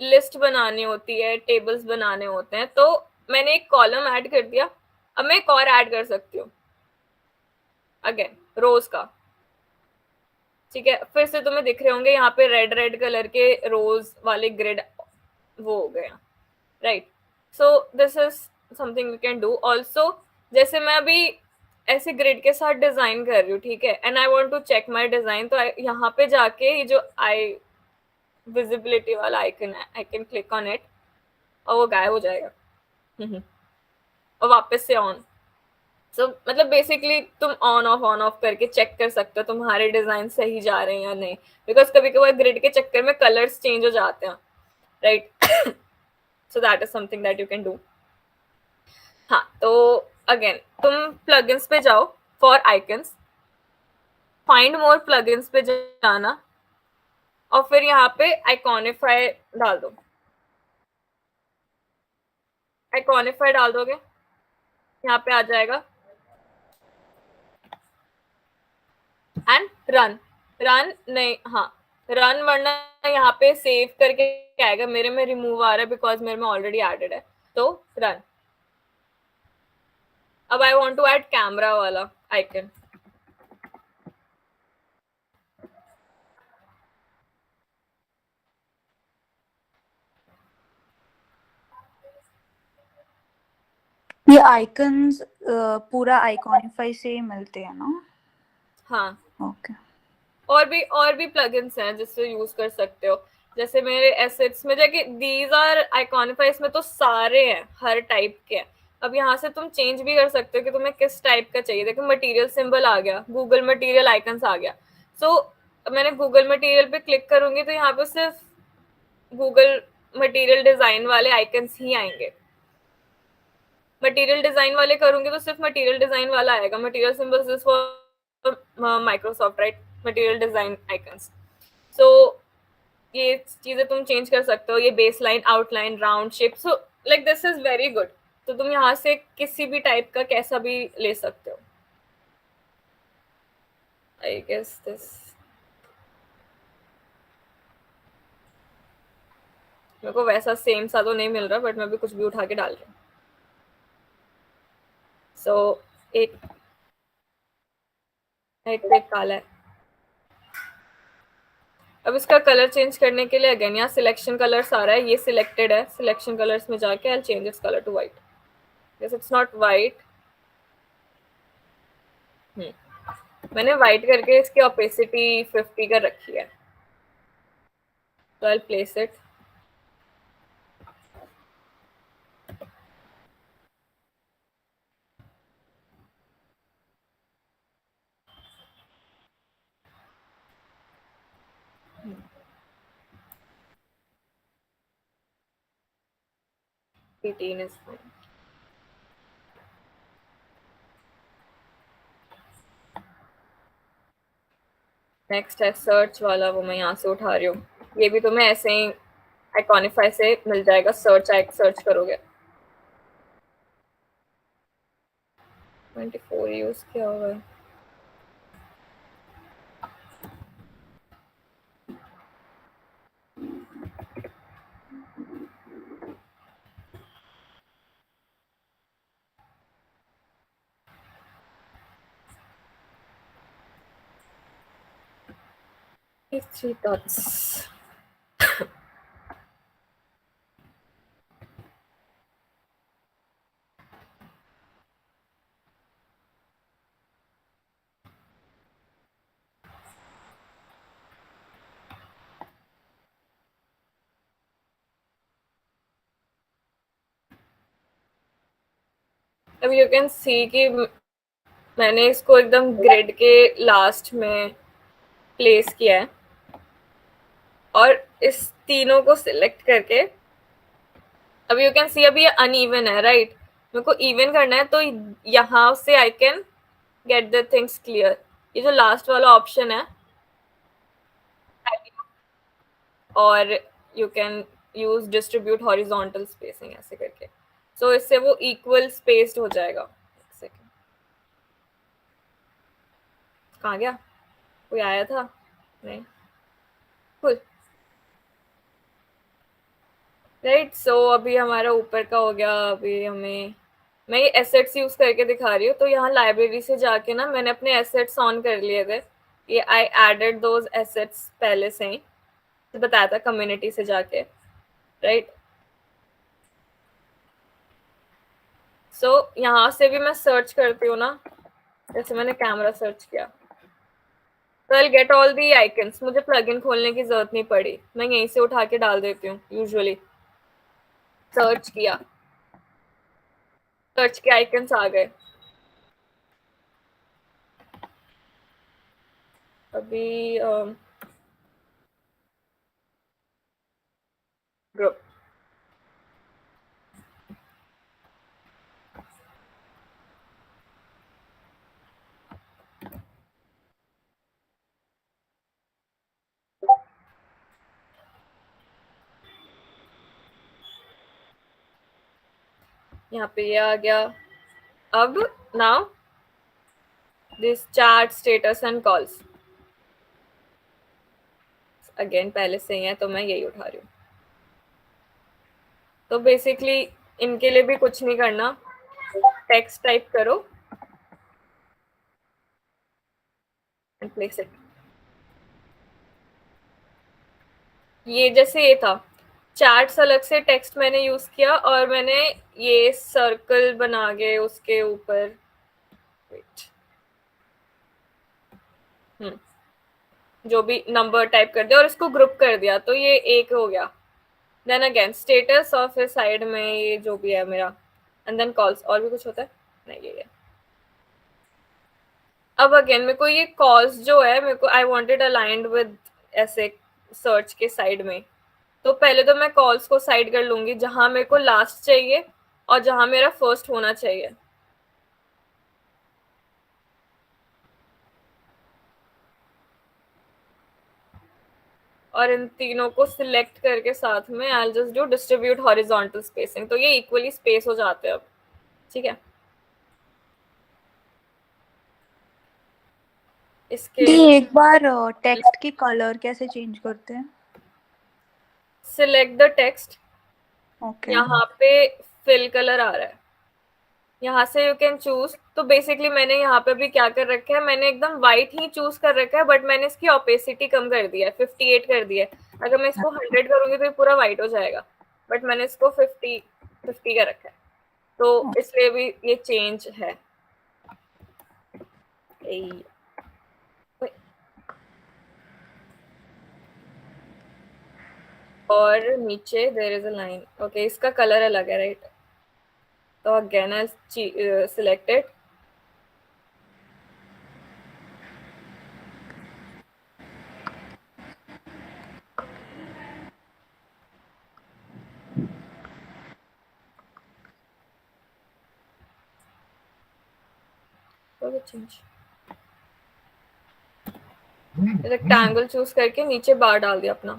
लिस्ट बनानी होती है, टेबल्स बनाने होते हैं, तो मैंने एक कॉलम ऐड कर दिया. अब मैं एक और ऐड कर सकती हूँ, अगेन रोज का. ठीक है. फिर से तुम्हें दिख रहे होंगे यहाँ पे रेड कलर के रोज वाले ग्रिड वो हो गया. Right. So this is something you can do also. जैसे मैं अभी ऐसे ग्रिड के साथ डिजाइन कर रही हूँ, ठीक है, and I want to check my design. तो यहाँ पे जाके ये जो आई विजिबिलिटी वाला आइकन है, I can click on it और वो गायब हो जाएगा. और वापस से ऑन. सो मतलब बेसिकली तुम ऑन ऑफ करके चेक कर सकते हो तुम्हारे डिजाइन सही जा रहे हैं या नहीं. बिकॉज कभी कभी ग्रिड के चक्कर में कलर्स चेंज हो जाते हैं. Right. So that is something that you can do. हाँ, तो अगेन तुम प्लगइन्स पे जाओ for icons, find more plugins पे जाना और फिर यहाँ पे आइकॉनिफाई डाल दो. आइकॉनिफाई डाल दोगे, यहाँ पे आ जाएगा एंड रन. रन नहीं, हाँ रन, वरना यहाँ पे सेव करके आएगा. मेरे में रिमूव आ रहा है बिकॉज मेरे में ऑलरेडी एडेड है. तो रन. अब I want to add camera वाला आइकन. ये आइकन्स पूरा आइकॉनिफाई से ही मिलते हैं ना? हाँ. ओके. और भी प्लगइन्स हैं जिससे यूज कर सकते हो. जैसे मेरे एसेट्स में जाके दीज आर आइकॉनिफाइज में तो सारे हैं, हर टाइप के हैं. अब यहाँ से तुम चेंज भी कर सकते हो कि तुम्हें किस टाइप का चाहिए. देखो मटेरियल सिंबल आ गया, गूगल मटेरियल आइकन्स आ गया. सो मैंने गूगल मटेरियल पे क्लिक करूंगी तो यहाँ पे सिर्फ गूगल मटेरियल डिजाइन वाले आइकन्स ही आएंगे. मटेरियल डिजाइन वाले करूंगी तो सिर्फ मटेरियल डिजाइन वाला आएगा. Material symbols is for Microsoft, right, material design icons. So ये चीजें तुम चेंज कर सकते हो. ये baseline, outline, round shape. So like this is very good. तो तुम यहाँ से किसी भी टाइप का कैसा भी ले सकते हो. आई गेस दिस मेरे को वैसा सेम सा तो नहीं मिल रहा, बट मैं भी कुछ भी उठा के डाल रही हूँ. सो एक काला है. अब इसका कलर चेंज करने के लिए अगेन यहाँ सिलेक्शन कलर्स आ रहा है. ये सिलेक्टेड है. सिलेक्शन कलर्स में जाके I change its colour to white. Yes, it's not white. मैंने वाइट करके इसकी ओपेसिटी 50 कर रखी है, तो I place it. Eighteen is fine. Next है सर्च वाला, वो मैं यहाँ से उठा रही हूँ. ये भी तुम्हें ऐसे ही आइकॉनिफाई से मिल जाएगा, सर्च करोगे. 24 यूज किया हुआ है. Three dots. अब यू कैन सी कि मैंने इसको एकदम ग्रिड के लास्ट में प्लेस किया है, और इस तीनों को सिलेक्ट करके अब यू कैन सी अभी ये अनइवन है, राइट. मेरे को इवन करना है, तो यहाँ से I can get the things clear. ये जो लास्ट वाला ऑप्शन है, और you can use distribute horizontal spacing ऐसे करके, सो इससे वो इक्वल स्पेस्ड हो जाएगा. एक सेकेंड, कहाँ गया? कोई आया था? नहीं. कुल राइट. सो अभी हमारा ऊपर का हो गया. अभी मैं ये एसेट्स यूज करके दिखा रही हूँ. तो यहाँ लाइब्रेरी से जाके ना मैंने अपने एसेट्स ऑन कर लिए थे. ये आई एडेड दोज एसेट्स पहले से ही, तो बताया था कम्युनिटी से जाके, राइट. सो यहाँ से भी मैं सर्च करती हूँ ना, जैसे मैंने कैमरा सर्च किया, तो I get all the icons. मुझे प्लगइन खोलने की जरूरत नहीं पड़ी, मैं यहीं से उठा के डाल देती हूँ. यूजुअली सर्च किया, सर्च के आइकन्स आ गए. अभी ग्रुप, यहाँ पे ये आ गया. अब now this chat status and calls again पहले से ही है, तो मैं यही उठा रही हूँ. तो बेसिकली इनके लिए भी कुछ नहीं करना, टेक्स्ट टाइप करो एंड प्लेस इट. ये जैसे ये था, चैट्स अलग से टेक्स्ट मैंने यूज किया, और मैंने ये सर्कल बना के उसके ऊपर जो भी नंबर टाइप कर दिया और इसको ग्रुप कर दिया, तो ये एक हो गया. देन अगेन स्टेटस और फिर साइड में ये जो भी है मेरा, एंड देन कॉल्स. और भी कुछ होता है? नहीं, ये है. अब अगेन मेरे को ये कॉल्स जो है, मेरे को आई वांटेड अलाइंड विद ऐसे सर्च के साइड में. तो पहले तो मैं कॉल्स को साइड कर लूंगी, जहां मेरे को लास्ट चाहिए और जहां मेरा फर्स्ट होना चाहिए. और इन तीनों को सिलेक्ट करके साथ में I just do distribute horizontal spacing, तो ये इक्वली स्पेस हो जाते हैं अब. ठीक है. इसके दी एक बार टेक्स्ट की कलर कैसे चेंज करते हैं? Select the text. ओके. यहाँ पे फिल कलर आ रहा है, यहाँ से यू कैन चूज. तो बेसिकली मैंने यहाँ पे भी क्या कर रखा है, मैंने एकदम व्हाइट ही चूज कर रखा है, बट मैंने इसकी ओपेसिटी कम कर दिया है, 58 कर दिया है. अगर मैं इसको 100 करूंगी तो ये पूरा व्हाइट हो जाएगा, बट मैंने इसको 50 का रखा है, तो इसलिए भी ये चेंज है. और नीचे there is a line. Okay, इसका कलर अलग है, राइट? तो again I select it. Change rectangle choose करके नीचे बार डाल दिया अपना.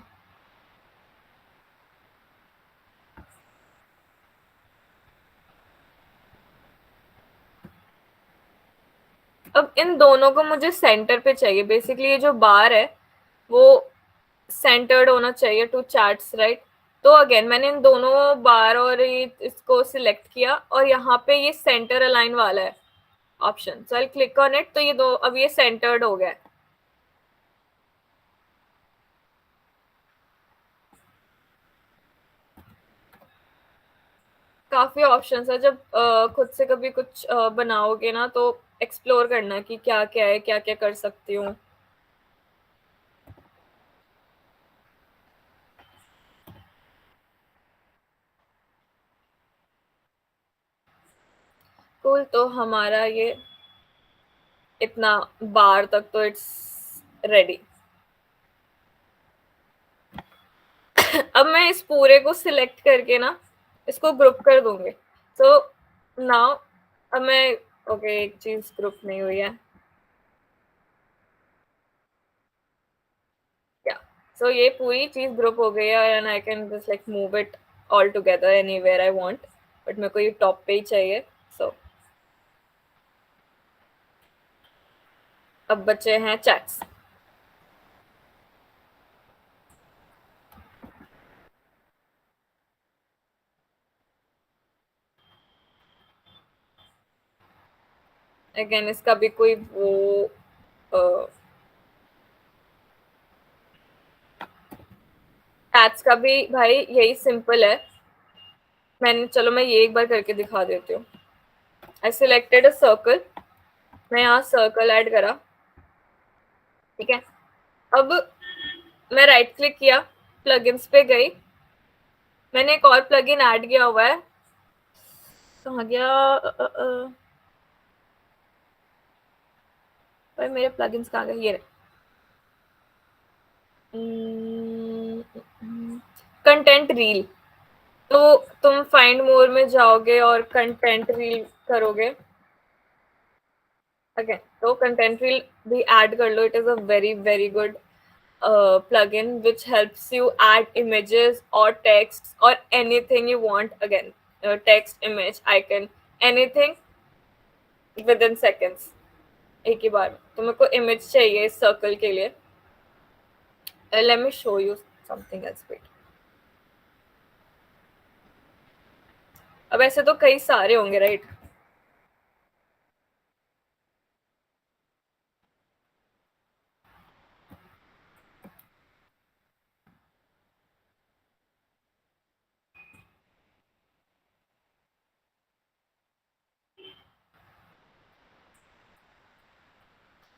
अब इन दोनों को मुझे सेंटर पे चाहिए. बेसिकली ये जो बार है वो सेंटर्ड होना चाहिए टू चार्ट्स, राइट? तो अगेन मैंने इन दोनों बार और इसको सिलेक्ट किया और यहाँ पे ये सेंटर अलाइन वाला है option. So I click on it. तो ये दो अब ये सेंटर्ड हो गया है. काफी ऑप्शंस है. जब खुद से कभी कुछ बनाओगे ना तो एक्सप्लोर करना कि क्या क्या है, क्या क्या कर सकती हूँ. कूल. तो हमारा ये इतना बार तक तो इट्स रेडी. अब मैं इस पूरे को सिलेक्ट करके ना इसको ग्रुप कर दूंगी. सो नाउ अब मैं ओके एक चीज ग्रुप नहीं हुई है क्या. सो ये पूरी चीज ग्रुप हो गई है and I can just like move it all together anywhere I want. But मेरे को ये टॉप पे ही चाहिए. सो अब बचे हैं चैट्स. अगेन इसका भी कोई वो चैट्स का भी भाई यही सिंपल है. चलो मैं ये एक बार करके दिखा देती हूँ. I selected a circle. मैं यहाँ सर्कल ऐड करा. ठीक है. अब मैं राइट क्लिक किया, प्लगइन्स पे गई. मैंने एक और प्लगइन ऐड किया हुआ है. कहाँ गया? भाई मेरे प्लगइन्स कहाँ गए? ये कंटेंट रील. तो तुम फाइंड मोर में जाओगे और कंटेंट रील करोगे. ओके, तो कंटेंट रील भी ऐड कर लो. It is a very very good plugin which helps you add images or text or anything you want. Again, text, image, icon, anything within seconds. एक ही बार. तो मेरे को इमेज चाहिए इस सर्कल के लिए. let me show you something else. wait. अब ऐसे तो कई सारे होंगे, राइट?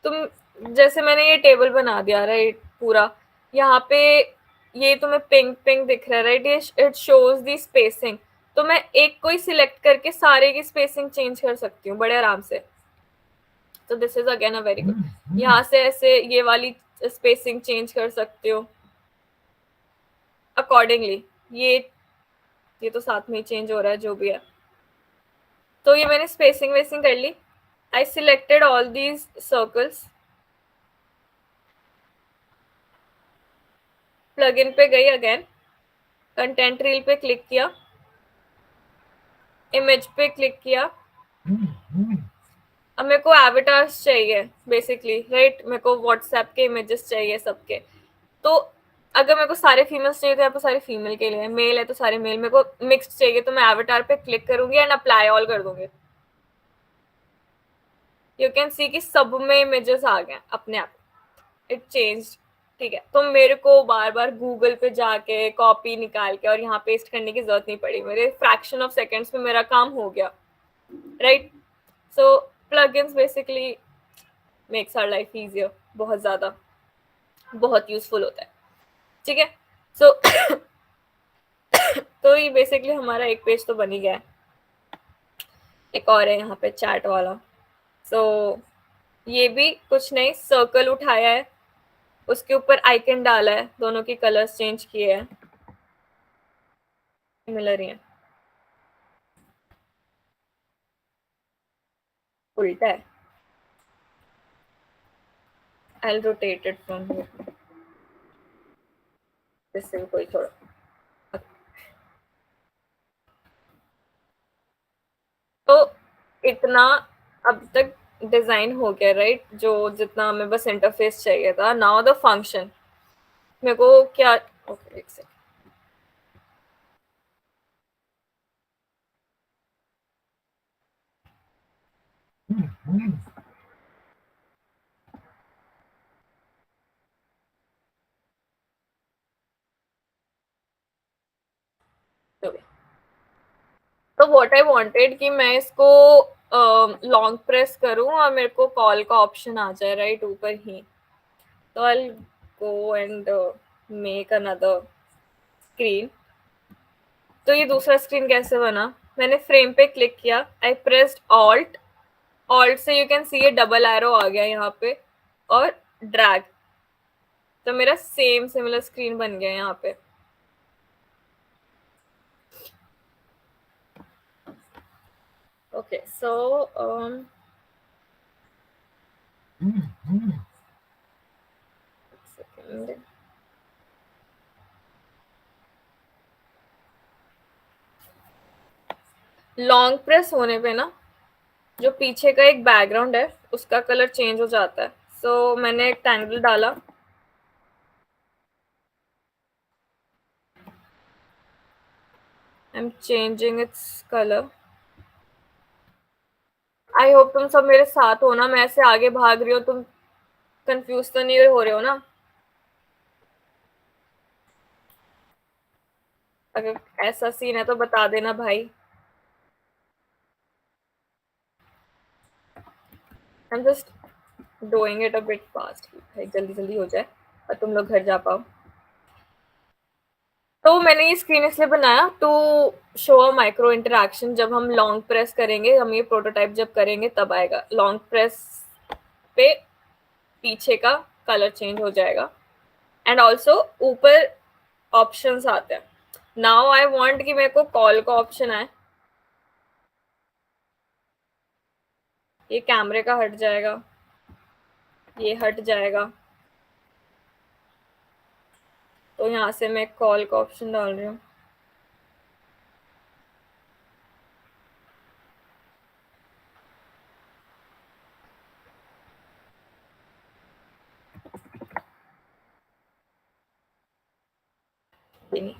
तुम जैसे मैंने ये टेबल बना दिया, राइट? पूरा यहाँ पे ये तुम्हें पिंक पिंक दिख रहा है, right? It shows the spacing. तो मैं एक को ही सिलेक्ट करके सारे की स्पेसिंग चेंज कर सकती हूँ बड़े आराम से. तो this is again a very good. यहाँ से ऐसे ये वाली स्पेसिंग चेंज कर सकती हो अकॉर्डिंगली. ये तो साथ में ही चेंज हो रहा है जो भी है. तो ये मैंने स्पेसिंग वेसिंग कर ली. I selected all these circles. Plugin पे गई. अगेन कंटेंट रील पे क्लिक किया, इमेज पे क्लिक किया. अब मेरे को एवेटार्स चाहिए बेसिकली, राइट? मेरे को व्हाट्सएप के इमेजेस चाहिए सबके. तो अगर मेरे को सारे फीमेल्स चाहिए तो यहाँ पे सारे फीमेल के लिए, मेल है तो सारे मेल. मेरे को मिक्स्ड चाहिए तो मैं एवेटार पे क्लिक करूंगी एंड अप्लाई ऑल कर दूंगी. यू कैन सी कि सब में इमेजेस आ गए अपने आप. It change. ठीक है. तो मेरे को बार बार गूगल पे जाके कॉपी निकाल के और यहाँ पेस्ट करने की जरूरत नहीं पड़ी. मेरे फ्रैक्शन ऑफ सेकेंड्स में मेरा काम हो गया, right? So plugins basically makes our life easier. बहुत ज्यादा, बहुत यूजफुल होता है. ठीक है. सो तो ये बेसिकली हमारा एक पेज तो बन ही गया है। एक और है यहाँ पे चैट वाला। सो ये भी कुछ नहीं, सर्कल उठाया है, उसके ऊपर आइकन डाला है, दोनों की कलर्स चेंज किए हैं, सिमिलर ही है, उल्टा है। I'll rotate it from here. इससे भी कोई थोड़ा। तो इतना अब तक डिजाइन हो गया, राइट? जो जितना हमें बस इंटरफेस चाहिए था। Now the function. मेरे को क्या, ओके एक सेकंड। तो व्हाट आई वांटेड कि मैं इसको लॉन्ग प्रेस करूं और मेरे को कॉल का ऑप्शन आ जाए, राइट, ऊपर ही। तो I go and make another screen. तो ये दूसरा स्क्रीन कैसे बना? मैंने फ्रेम पे क्लिक किया, आई प्रेस्ड ऑल्ट, ऑल्ट से यू कैन सी ये डबल एरो आ गया यहाँ पे, और ड्रैग, तो मेरा सेम सिमिलर स्क्रीन बन गया यहाँ पे। Okay so second, long press होने पे ना जो पीछे का एक बैकग्राउंड है उसका कलर चेंज हो जाता है। सो मैंने एक टैंगल डाला, I am changing its colour. I hope तुम सब मेरे साथ हो ना, मैं ऐसे आगे भाग रही हूँ, तुम कंफ्यूज तो नहीं हो रहे हो ना? अगर ऐसा सीन है तो बता देना भाई। I am just doing it a bit fast, भाई जल्दी जल्दी हो जाए और तुम लोग घर जा पाओ। तो मैंने ये स्क्रीन इसलिए बनाया to show a micro interaction. जब हम लॉन्ग प्रेस करेंगे, हम ये प्रोटोटाइप जब करेंगे तब आएगा। लॉन्ग प्रेस पे पीछे का कलर चेंज हो जाएगा, एंड ऑल्सो ऊपर ऑप्शंस आते हैं। नाउ आई वांट कि मेरे को कॉल का ऑप्शन आए। ये कैमरे का हट जाएगा, ये हट जाएगा, तो यहाँ से मैं कॉल का ऑप्शन डाल रही हूँ। नहीं,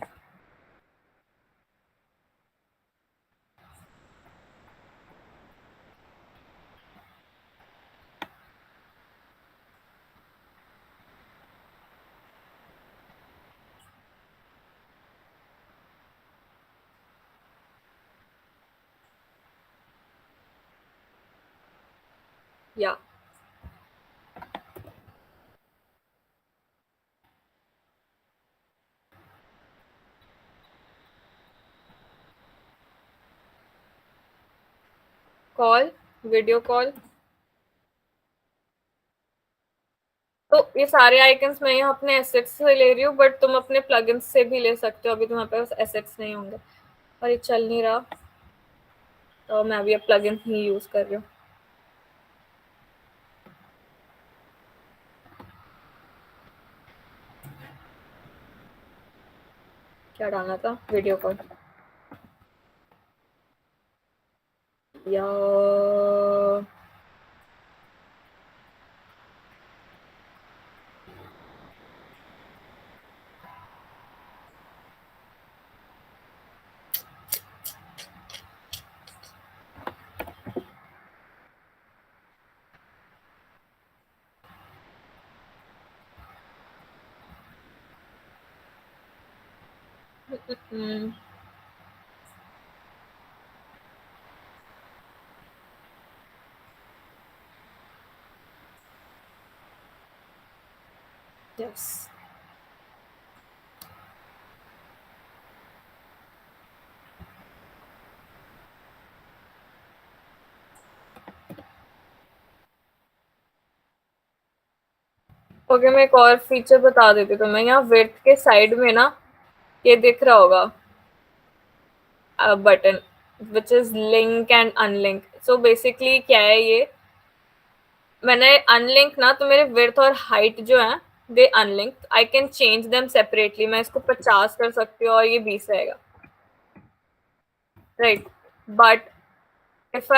या कॉल, वीडियो कॉल। तो ये सारे आइकन्स मैं यहाँ अपने एसेट्स से ले रही हूँ, बट तुम अपने प्लगइन्स से भी ले सकते हो। अभी तुम्हारे पास एसेट्स नहीं होंगे और ये चल नहीं रहा, तो मैं अभी प्लगइन ही यूज कर रही हूँ। क्या डालना था? वीडियो कॉल या यस। ओके, मैं एक और फीचर बता देती हूँ। मैं यहाँ विड्थ के साइड में ना ये दिख रहा होगा button which is link and unlink. So basically क्या है ये, मैंने अनलिंक ना, तो मेरे विड्थ और हाइट जो है they unlink, I can change them separately. मैं इसको 50 कर सकती हूँ और ये 20 रहेगा, right. But if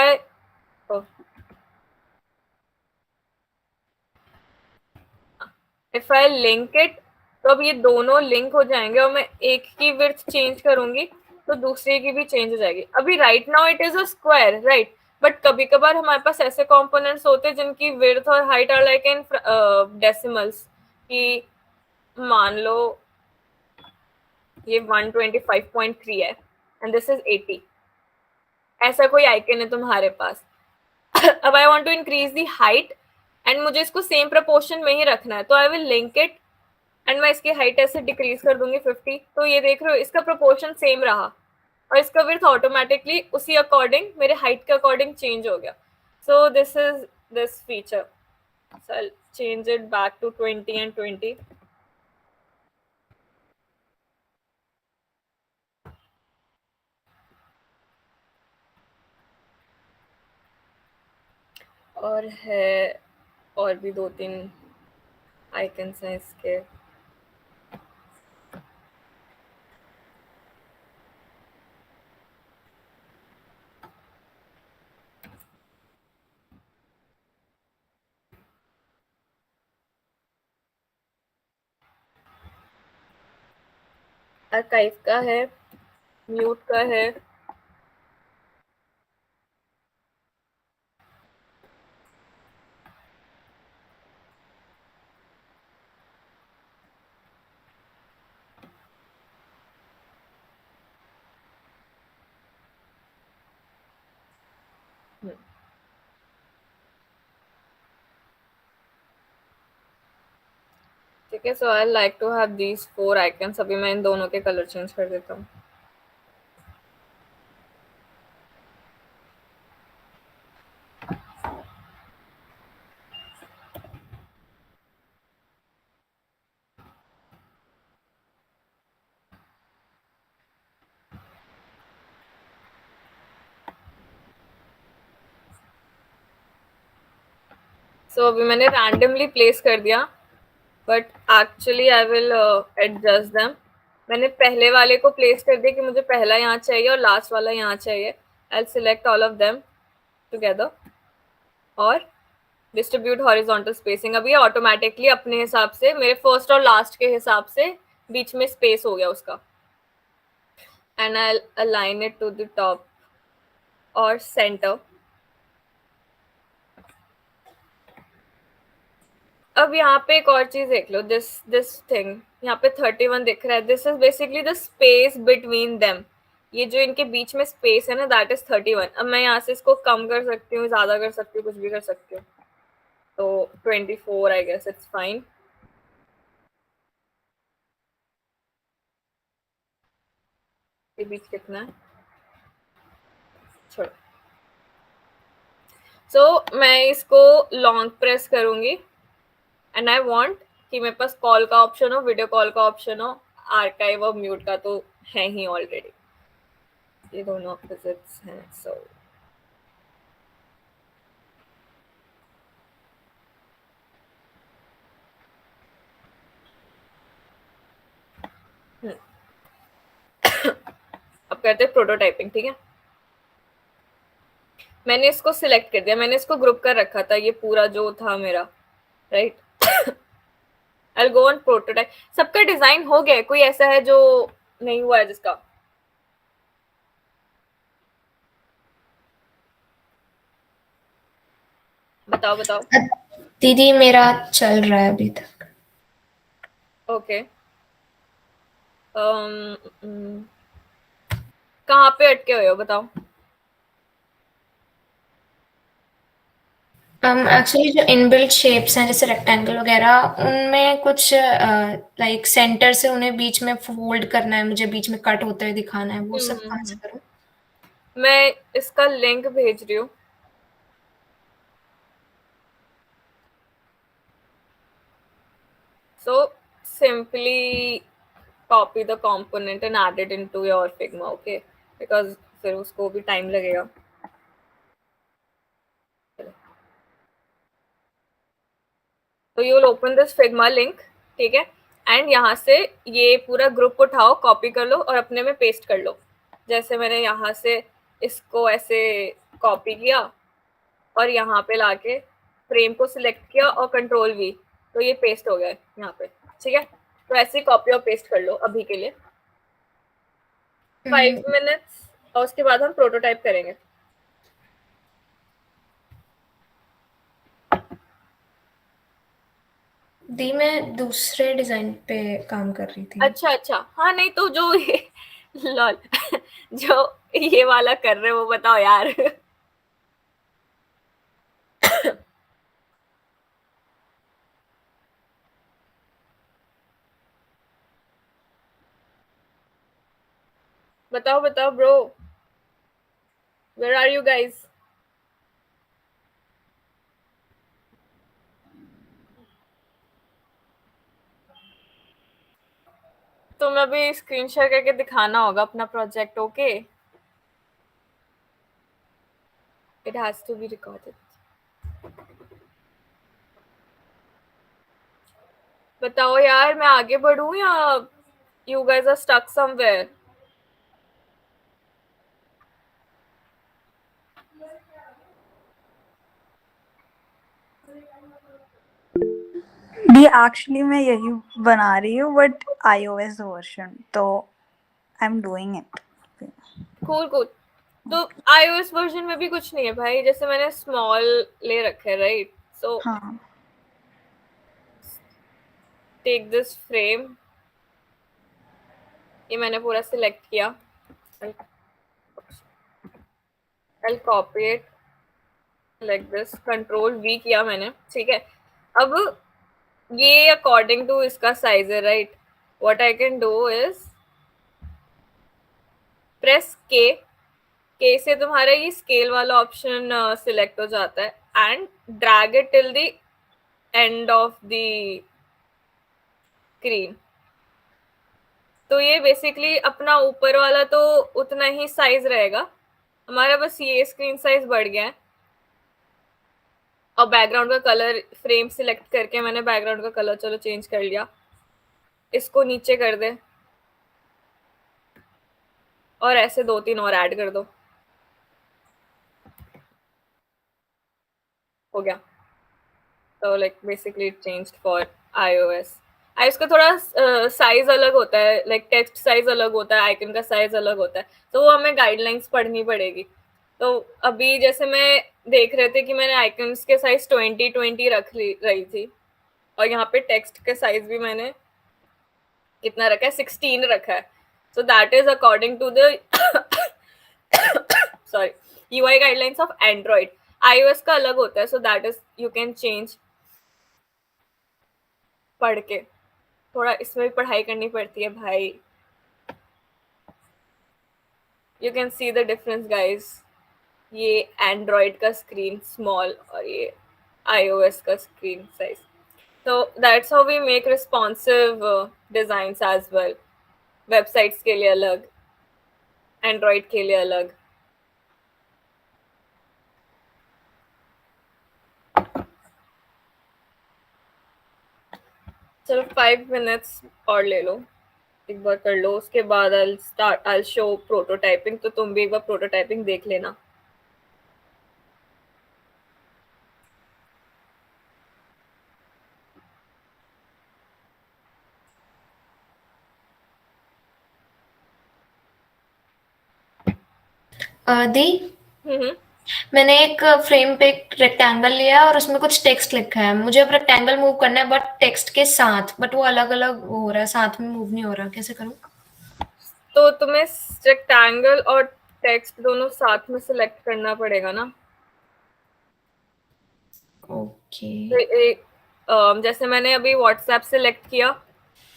I link it, तो अब ये दोनों लिंक हो जाएंगे और मैं एक की विड्थ चेंज करूंगी तो दूसरे की भी चेंज हो जाएगी। अभी right now it is a square, right, but कभी कभार हमारे पास ऐसे कंपोनेंट्स होते हैं जिनकी विड्थ और height are like in decimals, कि मान लो ये 125.3 है एंड दिस इज 80, ऐसा कोई आइकन है तुम्हारे पास। अब I want to increase the height and मुझे इसको सेम प्रोपोर्शन में ही रखना है, तो I will link it and मैं इसकी हाइट ऐसे डिक्रीज कर दूंगी 50। तो ये देख रहे हो इसका प्रोपोर्शन सेम रहा और इसका विड्थ ऑटोमेटिकली उसी अकॉर्डिंग मेरे हाइट के अकॉर्डिंग चेंज हो गया। So this is this feature. So I change it back to 20 and 20। और है और भी 2-3 आइकन्स हैं इसके। आर्काइव का है, म्यूट का है, ठीक है। So I like to have these 4 icons. अभी मैं इन दोनों के कलर चेंज कर देता हूँ। सो अभी मैंने रैंडमली प्लेस कर दिया, but actually I will adjust them. मैंने पहले वाले को प्लेस कर दिया कि मुझे पहला यहाँ चाहिए और लास्ट वाला यहाँ चाहिए। आई select all of them together और डिस्ट्रीब्यूट हॉरिजॉन्टल स्पेसिंग। अभी ऑटोमेटिकली अपने हिसाब से मेरे फर्स्ट और लास्ट के हिसाब से बीच में स्पेस हो गया उसका। And I align it to the top और सेंटर। अब यहाँ पे एक और चीज देख लो, दिस थिंग यहाँ पे 31 दिख रहा है। This is basically the space between them. ये जो इनके बीच में स्पेस है ना, दैट इज 31। अब मैं यहाँ से इसको कम कर सकती हूँ, ज्यादा कर सकती हूँ, कुछ भी कर सकती हूँ। तो 24 आई गेस इट्स फाइन। ये बीच कितना है, छोड़ो। सो मैं इसको लॉन्ग प्रेस करूंगी एंड आई वांट कि मेरे पास कॉल का ऑप्शन हो, वीडियो कॉल का ऑप्शन हो, आर्काइव और म्यूट का तो है ही ऑलरेडी। ये दोनों ऑपोजिट्स हैं। सो अब करते हैं प्रोटोटाइपिंग, ठीक है। मैंने इसको सिलेक्ट कर दिया, मैंने इसको ग्रुप कर रखा था, ये पूरा जो था मेरा, right. I go on prototype. सबका डिजाइन हो गया, कोई ऐसा है जो नहीं हुआ है जिसका? बताओ बताओ। दीदी मेरा चल रहा है अभी तक। ओके कहाँ पे अटके हुए हो बताओ। एक्चुअली जो इनबिल्ट शेप्स हैं जैसे रेक्टेंगल वगैरह, उनमें कुछ लाइक सेंटर से उन्हें बीच में फोल्ड करना है, मुझे बीच में कट होते हुए दिखाना है, वो सब कहाँ से करूँ? मैं इसका लिंक भेज रही हूँ। So simply copy the component and add it into your Figma, okay? Because फिर उसको भी time लगेगा. तो you will open this Figma link, ठीक है, एंड यहाँ से ये पूरा ग्रुप उठाओ, कॉपी कर लो और अपने में पेस्ट कर लो. जैसे मैंने यहाँ से इसको ऐसे कॉपी किया और यहाँ पे लाके फ्रेम को सिलेक्ट किया और कंट्रोल वी, तो ये पेस्ट हो गया है यहाँ पे, ठीक है. तो ऐसे कॉपी और पेस्ट कर लो अभी के लिए 5 मिनट्स, और उसके बाद हम प्रोटोटाइप करेंगे. दी मैं दूसरे डिजाइन पे काम कर रही थी. अच्छा, हाँ नहीं तो जो ये लॉल जो ये वाला कर रहे हो वो बताओ यार. बताओ bro, where are you guys? तुम्हें अभी स्क्रीन शेयर करके दिखाना होगा अपना project, okay? It has to be recorded. बताओ यार, मैं आगे बढ़ूं या you guys are stuck somewhere? दी एक्चुअली मैं यही बना रही हूँ बट iOS वर्जन, तो I am doing it. Cool. तो iOS वर्जन में भी कुछ नहीं है भाई, जैसे मैंने स्मॉल ले रखा है, राइट? सो हाँ, टेक दिस फ्रेम, ये मैंने पूरा सिलेक्ट किया. I'll copy it like this, control V किया मैंने, ठीक है. अब ये अकॉर्डिंग टू इसका साइज है, right? What I can do is press के से तुम्हारा ये स्केल वाला ऑप्शन सिलेक्ट हो जाता है and drag it till the end of the screen. तो ये बेसिकली अपना ऊपर वाला तो उतना ही साइज रहेगा हमारा, बस ये स्क्रीन साइज बढ़ गया है. और बैकग्राउंड का कलर फ्रेम सिलेक्ट करके मैंने बैकग्राउंड का कलर चलो चेंज कर लिया. इसको नीचे कर दे और ऐसे 2-3 और ऐड कर दो, हो गया. तो like basically it changed for iOS. का थोड़ा साइज अलग होता है, लाइक टेक्स्ट साइज अलग होता है, आइकन का साइज अलग होता है, तो वो हमें गाइडलाइंस पढ़नी पड़ेगी. तो अभी जैसे मैं देख रहे थे कि मैंने आइकन्स के साइज 20 रख रही थी, और यहाँ पे टेक्स्ट के साइज भी मैंने कितना रखा है, 16 रखा है. So that is according to the sorry UI guidelines of Android. iOS का अलग होता है, so that is you can change. पढ़ के थोड़ा इसमें भी पढ़ाई करनी पड़ती है भाई. You can see the difference guys. ये एंड्रॉइड का स्क्रीन स्मॉल और ये iOS का screen size. So that's how we make responsive designs as well. Websites के लिए अलग, एंड्रॉइड के लिए अलग. चलो 5 मिनट्स और ले लो, एक बार कर लो, उसके बाद I'll show प्रोटोटाइपिंग. तो तुम भी एक बार प्रोटोटाइपिंग देख लेना. दी मैंने एक फ्रेम पे एक रेक्टेंगल लिया और उसमें कुछ टेक्स्ट लिखा है. मुझे अब रेक्टेंगल मूव करना है बट टेक्स्ट के साथ, बट वो अलग अलग हो रहा है, साथ में मूव नहीं हो रहा. कैसे करूं? तो तुम्हें रेक्टेंगल और टेक्स्ट दोनों साथ में सिलेक्ट करना पड़ेगा ना. ओके. जैसे मैंने अभी व्हाट्सएप सिलेक्ट किया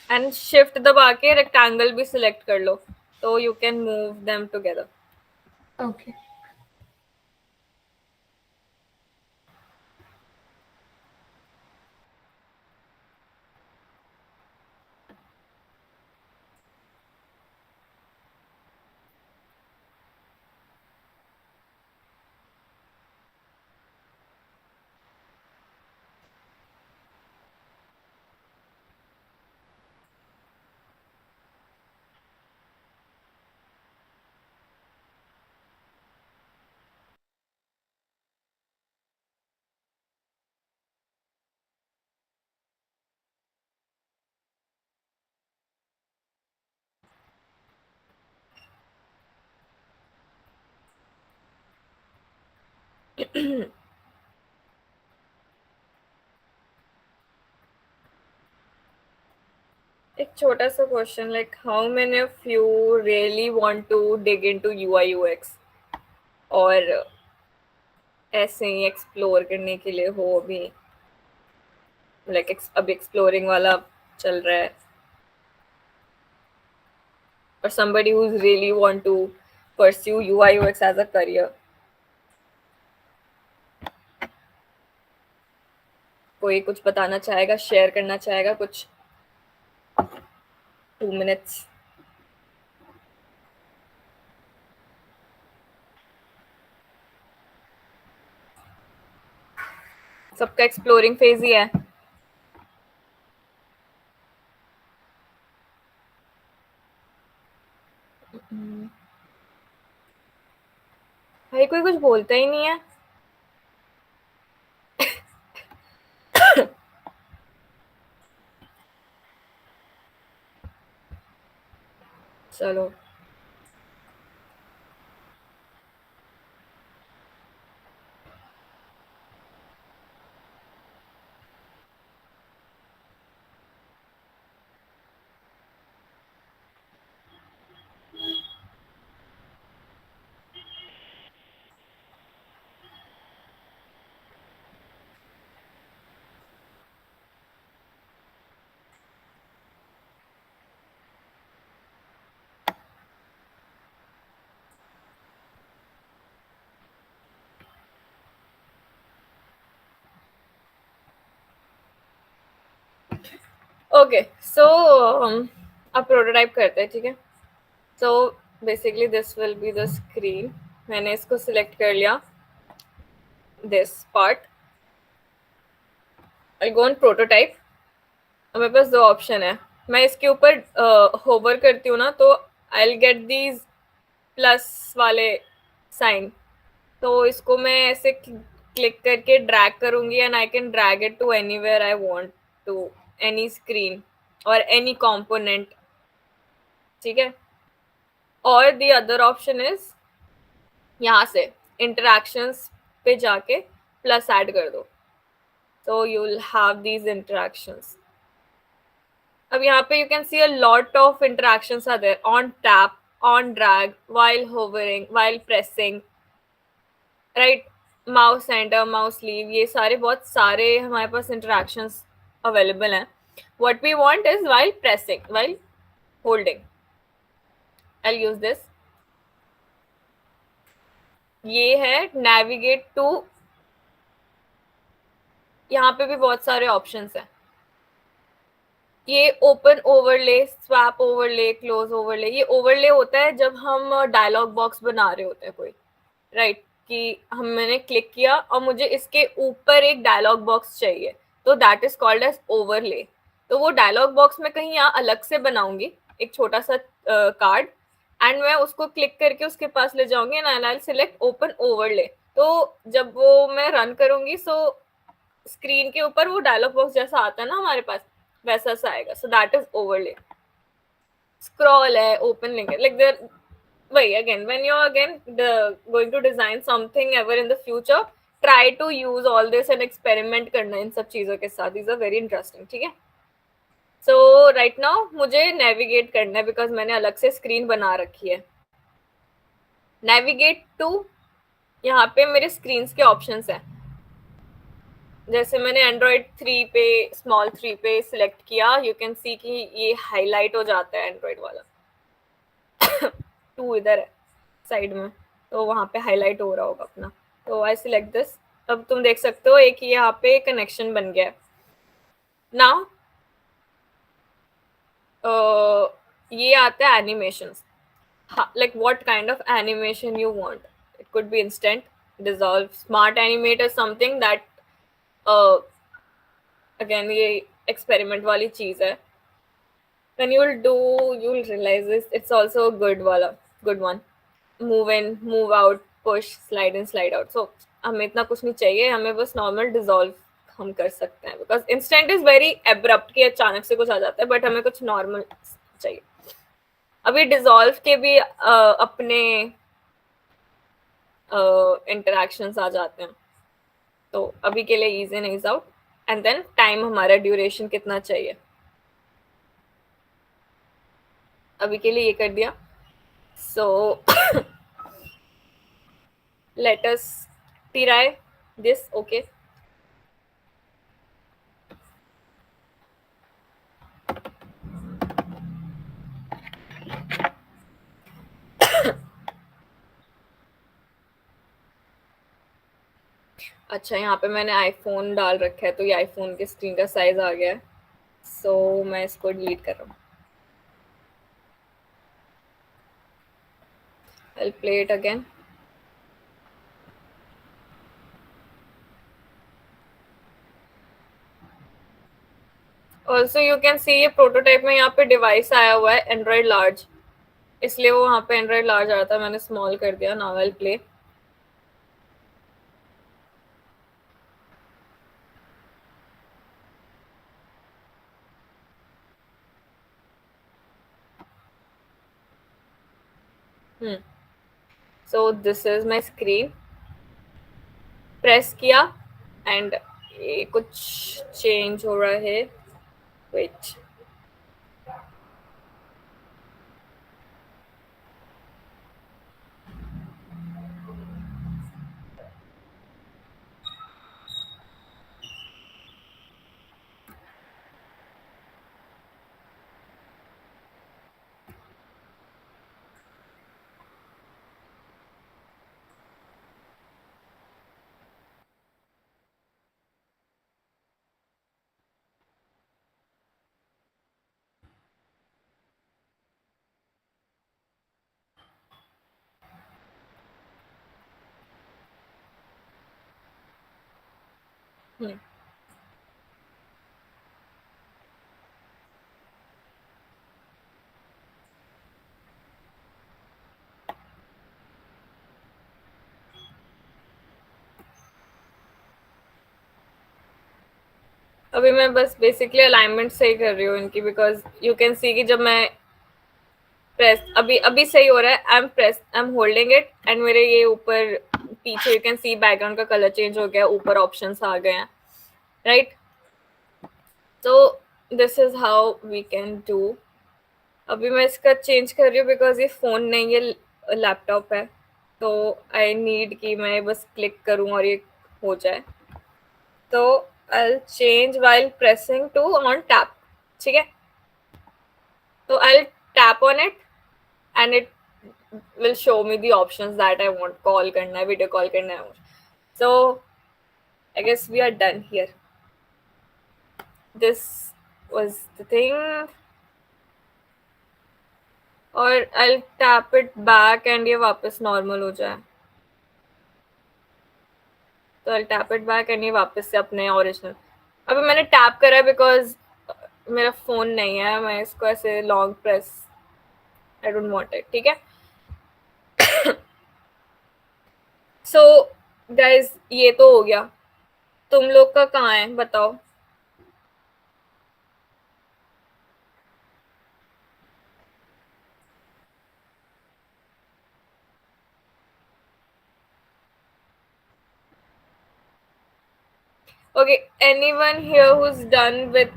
एंड शिफ्ट दबा के रेक्टेंगल भी सिलेक्ट कर लो, तो you can move them together. Okay. एक छोटा सा question, like how many of you really want to dig into UI UX और ऐसे ही एक्सप्लोर करने के लिए हो अभी, लाइक अभी एक्सप्लोरिंग वाला चल रहा है, or somebody who's really want to pursue UI UX as a career? कोई कुछ बताना चाहेगा, शेयर करना चाहेगा कुछ? 2 minutes. सबका एक्सप्लोरिंग फेज ही है. भाई कोई कुछ बोलता ही नहीं है. चलो ओके, सो अब प्रोटोटाइप करते हैं, ठीक है. So basically this will be the screen. मैंने इसको सिलेक्ट कर लिया, this part. I go on prototype. मेरे पास 2 ऑप्शन है. मैं इसके ऊपर होवर करती हूँ ना, तो I will get these plus वाले साइन. तो इसको मैं ऐसे क्लिक करके ड्रैग करूंगी and I can drag it to anywhere I want, to any screen और एनी कंपोनेंट, ठीक है. और द अदर ऑप्शन इज यहाँ से इंटरैक्शंस पे जाके प्लस ऐड कर दो, तो you will have these interactions. अब यहाँ पे you can see a lot of interactions are there, on tap, on drag, while hovering, while pressing, right? Mouse enter, mouse leave, ये सारे बहुत सारे हमारे पास interactions available हैं. What we want is while pressing, while holding. I'll use this. ये है navigate to. यहाँ पे भी बहुत सारे options हैं. ये open overlay, swap overlay, close overlay. ये ओवरले होता है जब हम डायलॉग बॉक्स बना रहे होते हैं कोई, राइट, कि मैंने क्लिक किया और मुझे इसके ऊपर एक डायलॉग बॉक्स चाहिए, तो that is called as overlay. तो वो डायलॉग बॉक्स में कहीं यहाँ अलग से बनाऊंगी एक छोटा सा कार्ड, एंड मैं उसको क्लिक करके उसके पास ले जाऊंगी and I will select open overlay. तो जब वो मैं रन करूंगी, सो स्क्रीन के ऊपर वो डायलॉग बॉक्स जैसा आता है ना हमारे पास, वैसा सा आएगा. So that is overlay. Scroll है, ओपन लिंक है, लाइक देयर. वही again, when you are again going to design something ever in the future, try to use all this and experiment करना इन सब चीजों के साथ. दीज आर वेरी इंटरेस्टिंग, ठीक है. सो राइट नाउ मुझे नेविगेट करना है बिकॉज मैंने अलग से स्क्रीन बना रखी है. नेविगेट टू, यहाँ पे मेरे स्क्रीन के ऑप्शंस हैं. जैसे मैंने एंड्रॉयड 3 पे, स्मॉल 3 पे सिलेक्ट किया, यू कैन सी कि ये हाईलाइट हो जाता है एंड्रॉयड वाला. 2 इधर है साइड में, तो वहाँ पे हाईलाइट हो रहा होगा अपना. तो आई सिलेक्ट दिस. अब तुम देख सकते हो एक यहाँ पे कनेक्शन बन गया है. नाउ ये आता है animations. Like what kind of animation you want. It could be instant, dissolve, smart animator, something that again ये एक्सपेरिमेंट वाली चीज है. when you will realize this, it's also a good one. Move in, move out, push, slide in, slide out. So हमें इतना कुछ नहीं चाहिए, हमें बस नॉर्मल डिसॉल्व हम कर सकते हैं, because instant is very abrupt कि अचानक से कुछ आ जाता है, बट हमें कुछ नॉर्मल चाहिए. अभी डिसॉल्व के भी अपने इंटरेक्शंस आ जाते हैं। तो अभी के लिए ease in ease out, and then time हमारा ड्यूरेशन कितना चाहिए, अभी के लिए ये कर दिया। So let us try this, okay? अच्छा, यहाँ पे मैंने आईफोन डाल रखा है, तो ये आईफोन के स्क्रीन का साइज आ गया है, सो मैं इसको डिलीट कर रहा हूँ। I'll play it again. Also you can सी ये प्रोटोटाइप में यहाँ पे डिवाइस आया हुआ है एंड्रॉइड लार्ज, इसलिए वो वहाँ पे एंड्रॉइड लार्ज आ रहा था, मैंने स्मॉल कर दिया। Now I play. So this is my screen, press किया एंड ये कुछ चेंज हो रहा है, वेट। अभी मैं बस बेसिकली अलाइनमेंट सही कर रही हूँ इनकी, बिकॉज यू कैन सी कि जब मैं प्रेस, अभी अभी सही हो रहा है। I am holding it and मेरे ये ऊपर पीछे यू कैन सी बैकग्राउंड का कलर चेंज हो गया, ऊपर ऑप्शंस आ गए हैं, राइट? तो this is how we can do. अभी मैं इसका चेंज कर रही हूँ बिकॉज ये फ़ोन नहीं, ये लैपटॉप है, तो आई नीड कि मैं बस क्लिक करूँ और ये हो जाए। तो I'll change while pressing to on tap, ठीक है? तो I'll tap on it and it will show me the options that I want. Call करना है, video call करना है। So I guess we are done here. This was the thing. और I'll tap it back and ये वापस normal हो जाए। तो I'll tap it back and ये वापस से अपने ओरिजिनल। अभी मैंने टैप करा है बिकॉज मेरा फोन नहीं है, मैं इसको ऐसे long press, I don't want it, ठीक है? सो गाइज ये तो हो गया, तुम लोग का कहाँ है बताओ? Okay, anyone here who is done with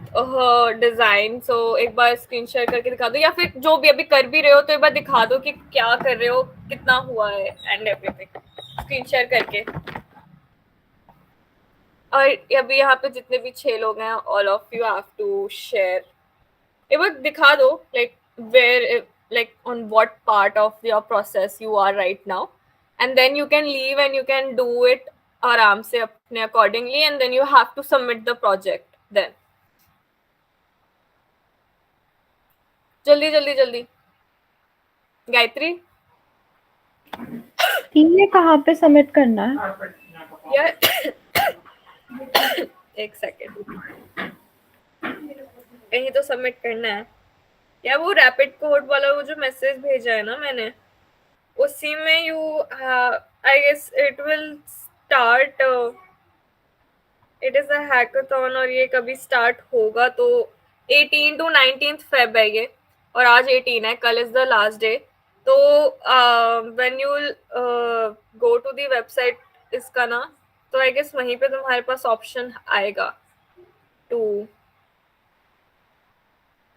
design? So एक बार स्क्रीन शेयर करके दिखा दो, या फिर जो भी अभी कर भी रहे हो तो एक बार दिखा दो कि क्या कर रहे हो, कितना हुआ है एंड एवरीथिंग, स्क्रीन शेयर करके। और अभी यहाँ पे जितने भी 6 लोग हैं, all of you have to share. एक बार दिखा दो like where, like on what part of your process you are right now, and then you can leave and you can do it आराम से अपने accordingly, and then you have to submit the project then. जल्दी जल्दी जल्दी गायत्री। ये कहाँ पे submit करना है? यार एक सेकेंड, कहीं तो सबमिट करना है। या वो रैपिड कोड वाला वो जो मैसेज भेजा है ना मैंने, उसी में you, I guess it will start, it is a hackathon और ये कभी स्टार्ट होगा तो 18 to 19 फेब है ये, और आज 18 है, कल इज द लास्ट डे। तो when you go to the website इसका ना, तो आई गेस वहीं पे तुम्हारे पास ऑप्शन आएगा to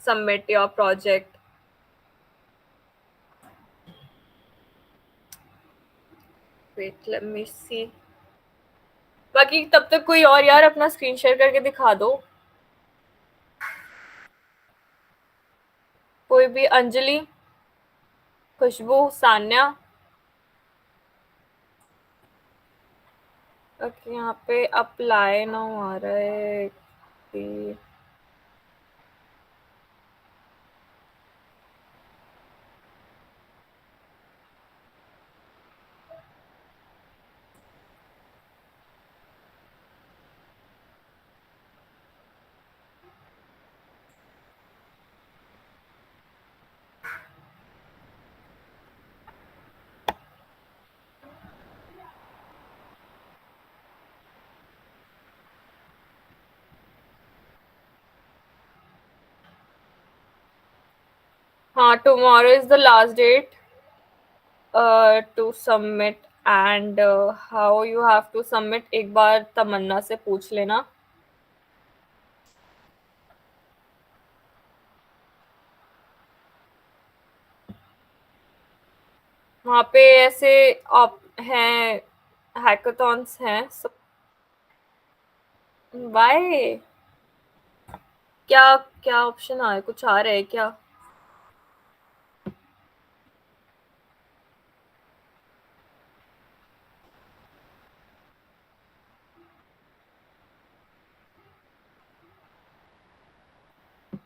submit your project. Wait let me see. बाकी तब तक कोई और यार अपना स्क्रीन शेयर करके दिखा दो. कोई भी. अंजलि, खुशबू, सान्या. ओके, यहाँ पे अप्लाई नाउ आ रहा है कि हाँ, tomorrow is the last date to submit, and how you have to submit एक बार तमन्ना से पूछ लेना. वहाँ पे ऐसे आप हैं, हैकाथॉन्स हैं सब. वाई क्या क्या ऑप्शन आ रहा है? कुछ आ रहा है क्या?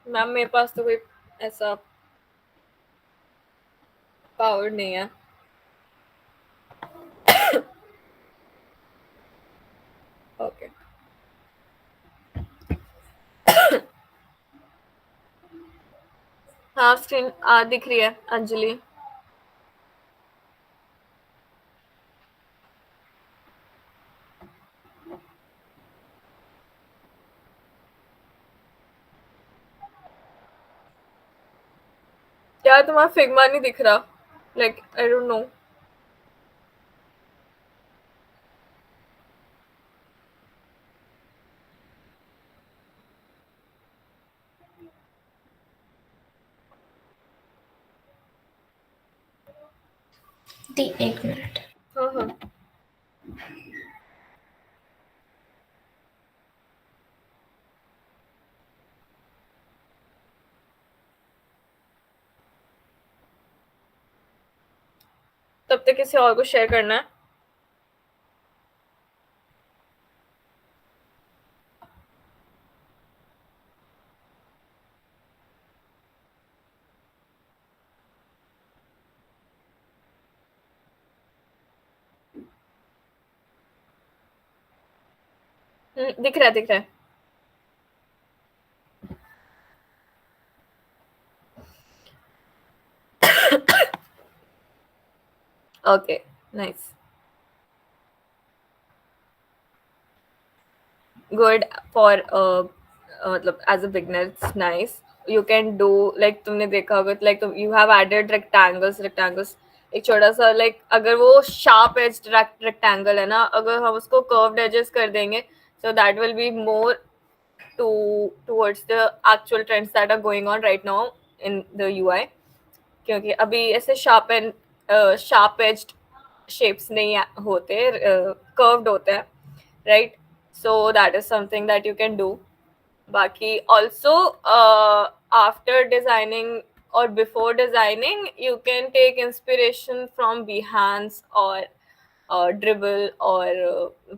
मैम मेरे पास तो कोई ऐसा पावर नहीं है. ओके. हाँ, स्क्रीन दिख रही है अंजलि. क्या तुम्हारा फिग्मा नहीं दिख रहा? Like I don't know. The 1 minute. हाँ हाँ. तब तक किसी और को शेयर करना है. दिख रहा है, दिख रहा है. Okay, nice. गुड फॉर मतलब as a beginner it's nice. You can do like तुमने देखा होगा लाइक तुम यू हैव एडेड रेक्टेंगल्स. एक छोटा सा लाइक अगर वो शार्प एज्ड रेक्टेंगल है ना, अगर हम उसको कर्व्ड एजेस कर देंगे so that will be more towards the actual trends that are going on right now in the UI. क्योंकि अभी ऐसे शार्प एज्ड शेप्स नहीं होते, कर्व्ड होते हैं, right? So that is something that you can do. बाकी also after designing or before designing you can take inspiration from Behance or Dribbble or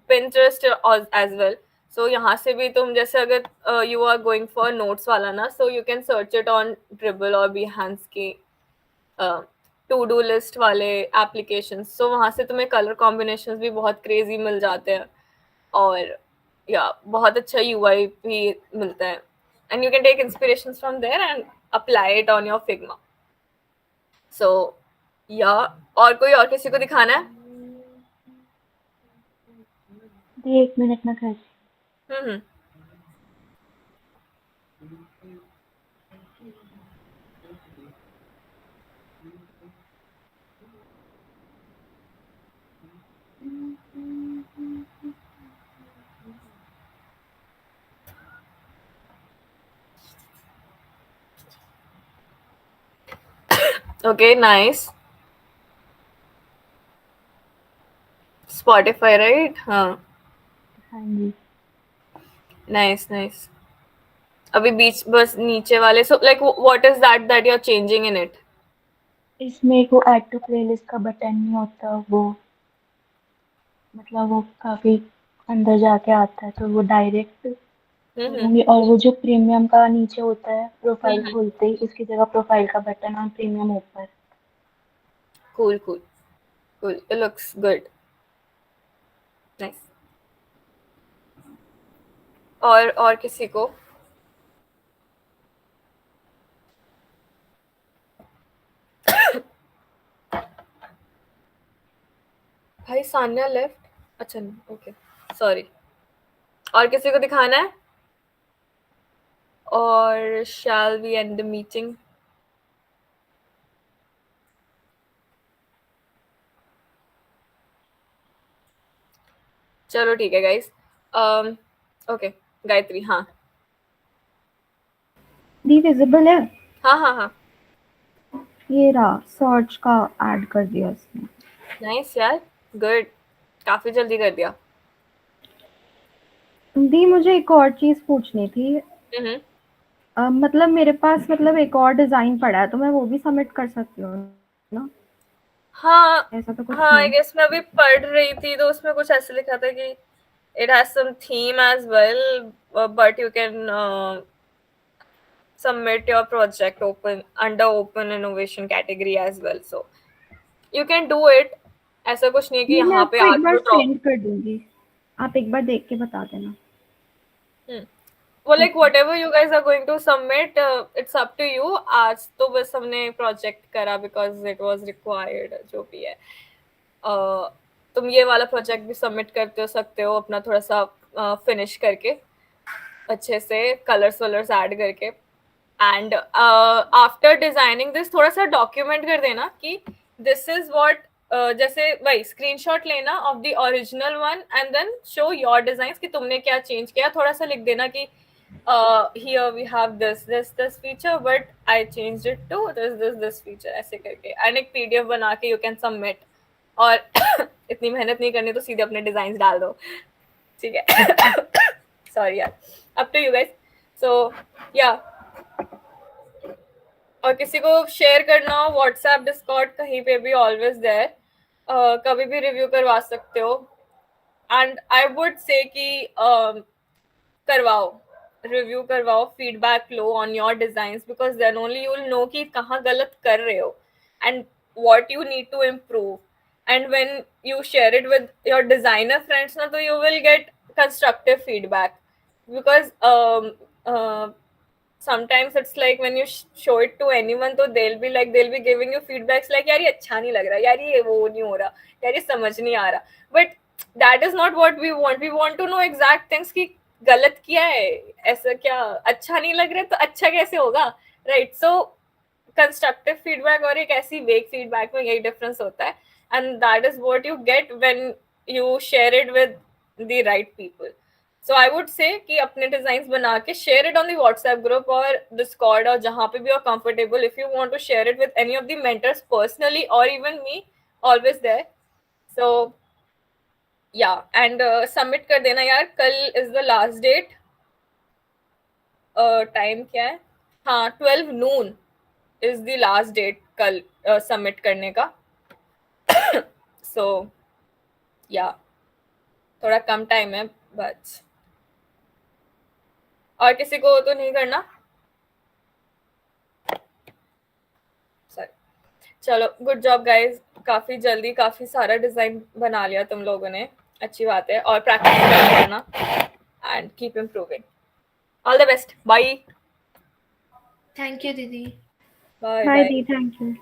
Pinterest as well. So यहाँ से भी तुम जैसे अगर you are going for notes वाला ना, so you can search it on Dribbble और Behance के टू डू लिस्ट वाले एप्लीकेशन. सो वहाँ से तुम्हें कलर कॉम्बिनेशन भी बहुत क्रेजी मिल जाते हैं और या बहुत अच्छा यूआई भी मिलता है. And you can take inspiration from there and apply it on your Figma. So या और कोई और किसी को दिखाना है? 1 मिनट में कर. हम्म. Okay, nice. Spotify, right? हाँ. हाँ जी. Nice. अभी बीच बस नीचे वाले. So like what is that you're changing in it? इसमें को ऐड टू प्लेलिस्ट का बटन नहीं होता, वो मतलब वो काफी अंदर जाके आता है, तो वो डायरेक्ट करूंगी. और वो जो प्रीमियम का नीचे होता है प्रोफाइल खोलते ही, उसकी जगह प्रोफाइल का बटन और प्रीमियम ऊपर. Cool. It looks good. Nice. और किसी को? भाई सान्या लेफ्ट. अच्छा नहीं. Okay, sorry. और किसी को दिखाना है? और shall we end the meeting? चलो ठीक है गाइस. ओके, गायत्री. हाँ दी विजिबल है. हाँ. ये रहा, सर्च का ऐड कर दिया इसने. नाइस यार, गुड. काफी जल्दी कर दिया. दी मुझे एक और चीज पूछनी थी. मतलब मेरे पास मतलब एक और डिजाइन पड़ा है, तो मैं वो भी सबमिट कर सकती हूँ ना? हाँ ऐसा तो कुछ हाँ, आई नहीं. गेस मैं अभी पढ़ रही थी तो उसमें कुछ ऐसे लिखा था कि it has some theme as well, but you can submit your project under open innovation category as well, so you can do it. ऐसा कुछ नहीं है कि ये मैं यहाँ पे आपको एक आज बार तो ड्रॉप. सेंड कर दूंगी, आप एक बार देख के बता देना. well, like whatever you guys are going to submit, it's up to you. आज तो बस हमने प्रोजेक्ट करा because it was required, जो भी है. तुम ये वाला प्रोजेक्ट भी सबमिट करते सकते हो अपना थोड़ा सा फिनिश करके, अच्छे से कलर्स वलर्स ऐड करके. एंड आफ्टर डिजाइनिंग दिस थोड़ा सा डॉक्यूमेंट कर देना कि दिस इज व्हाट, जैसे वही स्क्रीनशॉट लेना of the original one and then show your designs कि तुमने क्या चेंज किया. थोड़ा सा लिख देना कि here we have this feature but I changed it to this feature, ऐसे करके. एंड एक पीडीएफ बना के यू कैन सबमिट. और इतनी मेहनत नहीं करनी तो सीधे अपने डिजाइन डाल दो, ठीक है. सॉरी यार, अप टू यू गाइस. सो या, और किसी को शेयर करना हो व्हाट्सएप, डिस्कॉर्ड, कहीं पे भी ऑलवेज देयर. कभी भी रिव्यू करवा सकते हो. एंड आई वुड से कि करवाओ, रिव्यू करवाओ, फीडबैक लो on your designs, because then only you will know कि कहाँ गलत कर रहे हो and what you need to improve. And when you share it with your designer friends ना, तो you will get constructive feedback. Because sometimes it's like when you show it to anyone, तो they'll be giving you feedbacks like यार ये अच्छा नहीं लग रहा, यार ये वो नहीं हो रहा, यार ये समझ नहीं आ रहा. But that is not what we want. We want to know exact things कि गलत किया है, ऐसा क्या अच्छा नहीं लग रहा है, तो अच्छा कैसे होगा, राइट? सो कंस्ट्रक्टिव फीडबैक और एक ऐसी वेग फीडबैक में यही डिफरेंस होता है. And that is what you get when you share it with the right people. So I would say कि अपने डिजाइन बना के share it on the WhatsApp group और डिस्कॉर्ड और जहाँ पे भी आप comfortable. If you want to share it with any of the mentors personally और even me, always there. So yeah, and submit कर देना यार. कल is the last date. Time क्या है? हाँ, 12 noon is the last date कल submit करने का. सो या, थोड़ा कम टाइम है बस. और किसी को तो नहीं करना? सॉरी. चलो, गुड जॉब गाइज. काफी जल्दी काफी सारा डिजाइन बना लिया तुम लोगों ने, अच्छी बात है. और प्रैक्टिस करना and keep improving. All the best. Bye. Thank you दीदी. बाय बाय दी, थैंक यू.